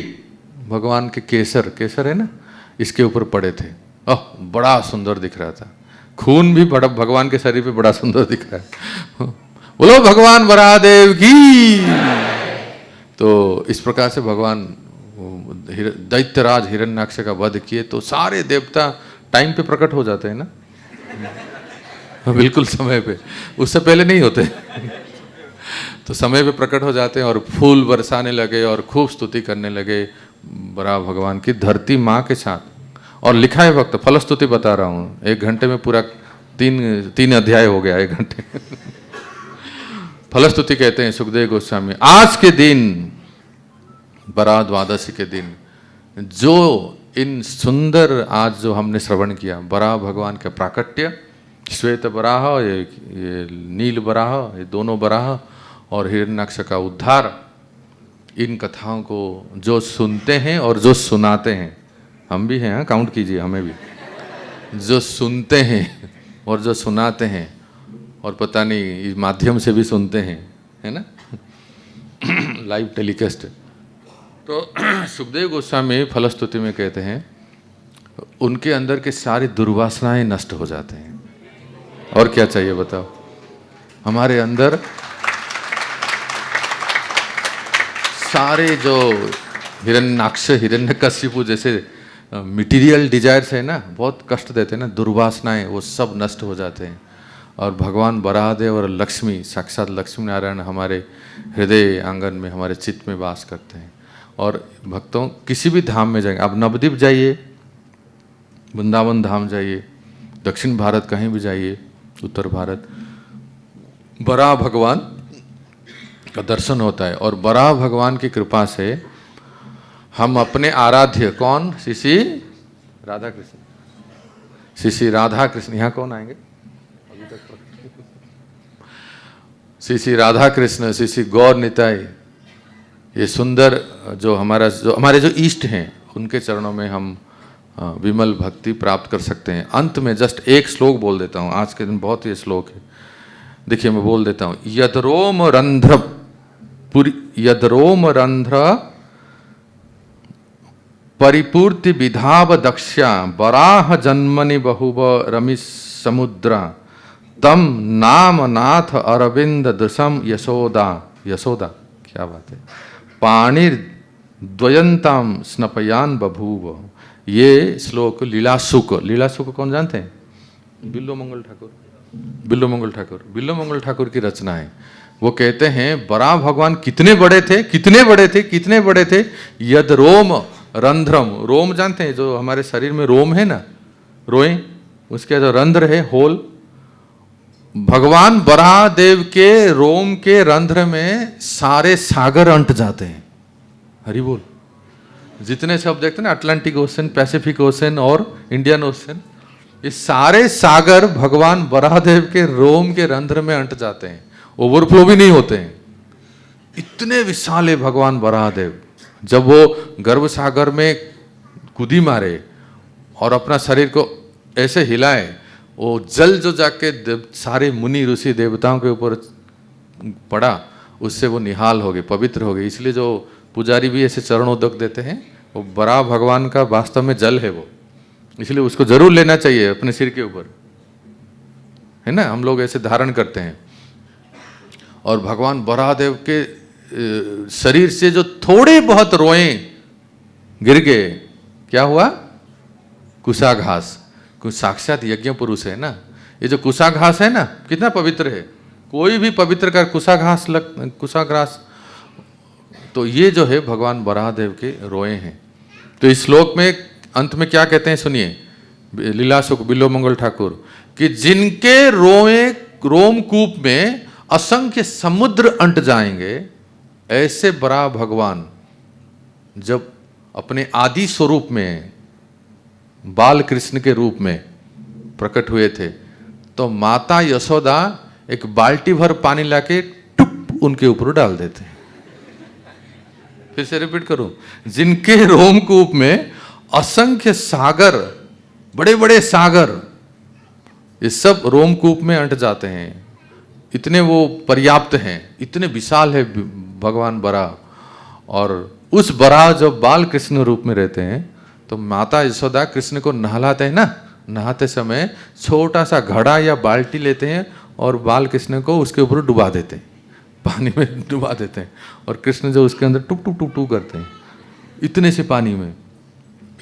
भगवान के केसर है ना, इसके ऊपर पड़े थे। बड़ा सुंदर दिख रहा था। खून भी बड़ा भगवान के शरीर पे बड़ा सुंदर दिख रहा है। बोलो भगवान बराहदेव की। तो इस प्रकार से भगवान दैत्यराज हिरण्याक्ष का वध किए तो सारे देवता टाइम पे प्रकट हो जाते हैं ना बिल्कुल समय पे, उससे पहले नहीं होते तो समय पे प्रकट हो जाते हैं और फूल बरसाने लगे और खूब स्तुति करने लगे बराह भगवान की, धरती माँ के साथ। और लिखा है भक्त, फलस्तुति बता रहा हूँ, 1 घंटे में पूरा 3 अध्याय हो गया 1 घंटे फलस्तुति कहते हैं सुखदेव गोस्वामी। आज के दिन, बराह द्वादशी के दिन, जो इन सुंदर आज जो हमने श्रवण किया, बराह भगवान का प्राकट्य, श्वेत बराह, ये नील बराह, ये दोनों बराह और हिरण्याक्ष का उद्धार, इन कथाओं को जो सुनते हैं और जो सुनाते हैं, हम भी हैं, काउंट कीजिए हमें भी, जो सुनते हैं और जो सुनाते हैं, और पता नहीं इस माध्यम से भी सुनते हैं, है ना लाइव टेलीकास्ट। तो सुखदेव गोस्वामी फलस्तुति में कहते हैं उनके अंदर के सारी दुर्वासनाएं नष्ट हो जाते हैं। और क्या चाहिए बताओ, हमारे अंदर सारे जो हिरण्याक्ष हिरण्यकशिपु जैसे मटेरियल डिजायर्स है ना, बहुत कष्ट देते हैं ना, दुर्वासनाएं, वो सब नष्ट हो जाते हैं। और भगवान वराहदेव और लक्ष्मी, साक्षात लक्ष्मी नारायण हमारे हृदय आंगन में, हमारे चित्त में वास करते हैं। और भक्तों किसी भी धाम में जाएंगे, आप नवद्वीप जाइए, वृंदावन धाम जाइए, दक्षिण भारत कहीं भी जाइए, उत्तर भारत, वराह भगवान का दर्शन होता है। और वराह भगवान की कृपा से हम अपने आराध्य, कौन, श्री राधा कृष्ण, श्री राधा कृष्ण, यहाँ कौन आएंगे, श्री राधा कृष्ण, श्री गौर निताई, ये सुंदर जो हमारे जो इष्ट हैं, उनके चरणों में हम विमल भक्ति प्राप्त कर सकते हैं। अंत में जस्ट एक श्लोक बोल देता हूँ, आज के दिन बहुत ही श्लोक है, देखिए मैं बोल देता हूँ। यदरोम रंध्र परिपूर्ति विधाव दक्ष्या वराह जन्मनि बहुव रमि समुद्रा तम नाम नाथ अरविंद दृशम यशोदा, यशोदा क्या बात है, पाणिर द्वयंताम स्नपयान बभूव। ये श्लोक लीलासुक कौन जानते हैं, बिल्लोमंगल ठाकुर की रचना है। वो कहते हैं वराह भगवान कितने बड़े थे, यद रोम रंध्रम, रोम जानते हैं, जो हमारे शरीर में रोम है ना, रोए, उसके जो रंध्र है, होल, भगवान वराह देव के रोम के रंध्र में सारे सागर अंट जाते हैं। हरि बोल। जितने सब देखते हैं ना, अटलांटिक ओशन, पैसिफिक ओशन और इंडियन ओशन, ये सारे सागर भगवान वराहदेव के रोम के रंध्र में अंट जाते हैं, ओवरफ्लो भी नहीं होते हैं। इतने विशाल है भगवान वराहदेव। जब वो गर्भ सागर में कूदी मारे और अपना शरीर को ऐसे हिलाए, वो जल जो जाके सारे मुनि ऋषि देवताओं के ऊपर पड़ा, उससे वो निहाल हो गए, पवित्र हो गए। इसलिए जो पुजारी भी ऐसे चरणोदक देते हैं, वो वराह भगवान का वास्तव में जल है वो, इसलिए उसको जरूर लेना चाहिए अपने सिर के ऊपर, है ना, हम लोग ऐसे धारण करते हैं। और भगवान वराहदेव के शरीर से जो थोड़े बहुत रोए गिर गए, क्या हुआ, कुशाघास, कुछ साक्षात यज्ञ पुरुष है ना, ये जो कुशाघास है ना, कितना पवित्र है, कोई भी पवित्र का कुशाघास, तो ये जो है भगवान वराहदेव के रोए हैं। तो इस श्लोक में अंत में क्या कहते हैं सुनिए, लीलासुक बिल्लोमंगल ठाकुर, कि जिनके रोमकूप में असंख्य समुद्र अंट जाएंगे, ऐसे वराह भगवान जब अपने आदि स्वरूप में बाल कृष्ण के रूप में प्रकट हुए थे, तो माता यशोदा एक बाल्टी भर पानी लाके टुप उनके ऊपर डाल देते हैं। फिर से रिपीट करूं, जिनके रोमकूप में असंख्य सागर, बड़े बड़े सागर, ये सब रोमकूप में अंट जाते हैं, इतने वो पर्याप्त हैं, इतने विशाल है भगवान वराह। और उस वराह जब बाल कृष्ण रूप में रहते हैं, तो माता यशोदा कृष्ण को नहलाते हैं ना, नहाते समय छोटा सा घड़ा या बाल्टी लेते हैं और बाल कृष्ण को उसके ऊपर डुबा देते हैं, पानी में डुबा देते हैं, और कृष्ण जो उसके अंदर टुक टुक टुक टुक करते हैं, इतने से पानी में।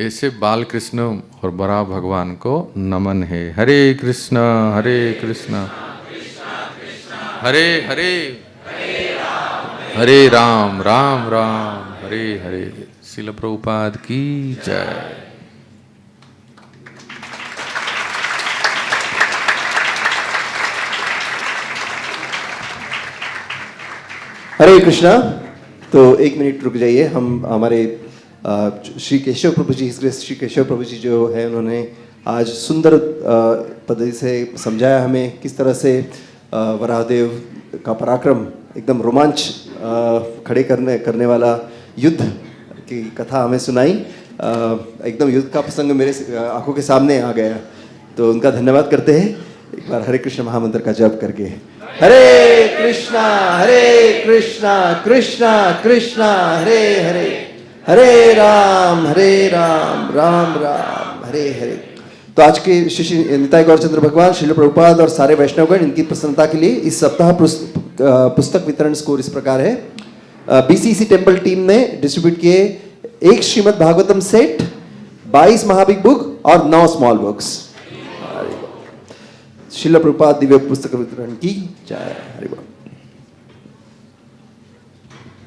ऐसे बाल कृष्ण और वराह भगवान को नमन है। हरे कृष्ण हरे हरे, हरे राम राम राम, हरे हरे। श्रील प्रभुपाद की जय। हरे कृष्णा। तो एक मिनट रुक जाइए, हम हमारे श्री केशव प्रभु जी जो है, उन्होंने आज सुंदर पद्धति से समझाया हमें किस तरह से वराहदेव का पराक्रम, एकदम रोमांच खड़े करने वाला युद्ध की कथा हमें सुनाई। एकदम युद्ध का प्रसंग मेरे आंखों के सामने आ गया, तो उनका धन्यवाद करते हैं। एक बार हरे कृष्ण महामंत्र का जप करके, हरे कृष्णा कृष्णा कृष्णा हरे हरे, हरे राम राम राम हरे हरे। तो आज के श्री निताई गौरचंद्र भगवान, श्रील प्रभुपाद और सारे वैष्णवगण, इनकी प्रसन्नता के लिए इस सप्ताह पुस्तक वितरण स्कोर इस प्रकार है। बीसीसी टेम्पल टीम ने डिस्ट्रीब्यूट किए 1 श्रीमद् भागवतम सेट, 22 महाबिग बुक और 9 स्मॉल बुक्स। श्रील प्रभुपाद दिव्य पुस्तक वितरण की जय। हरि बोल।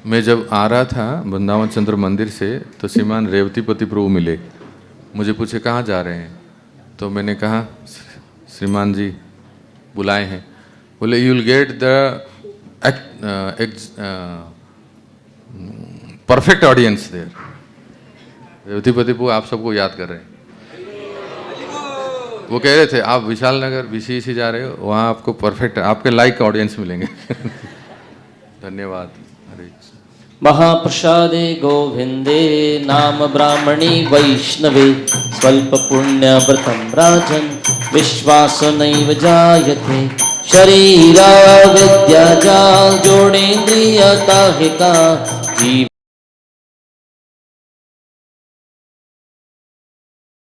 मैं जब आ रहा था वृंदावन चंद्र मंदिर से तो श्रीमान रेवतीपति प्रभु मिले, मुझे पूछे कहाँ जा रहे हैं, तो मैंने कहा श्रीमान जी बुलाए हैं। बोले you will get the perfect audience there. Revatipati प्रभु आप सबको याद कर रहे हैं। वो कह रहे थे आप विशाल नगर बीसीसी जा रहे हो, वहाँ आपको परफेक्ट आपके लाइक ऑडियंस मिलेंगे। धन्यवाद। हरे महाप्रसादे गोविंदे नाम ब्राह्मणी वैष्णवे स्वल्प पुण्य व्रतम राजन विश्वास नैव जायते शरीरा विद्या जाल जोड़ेन्द्रियता हिता जीव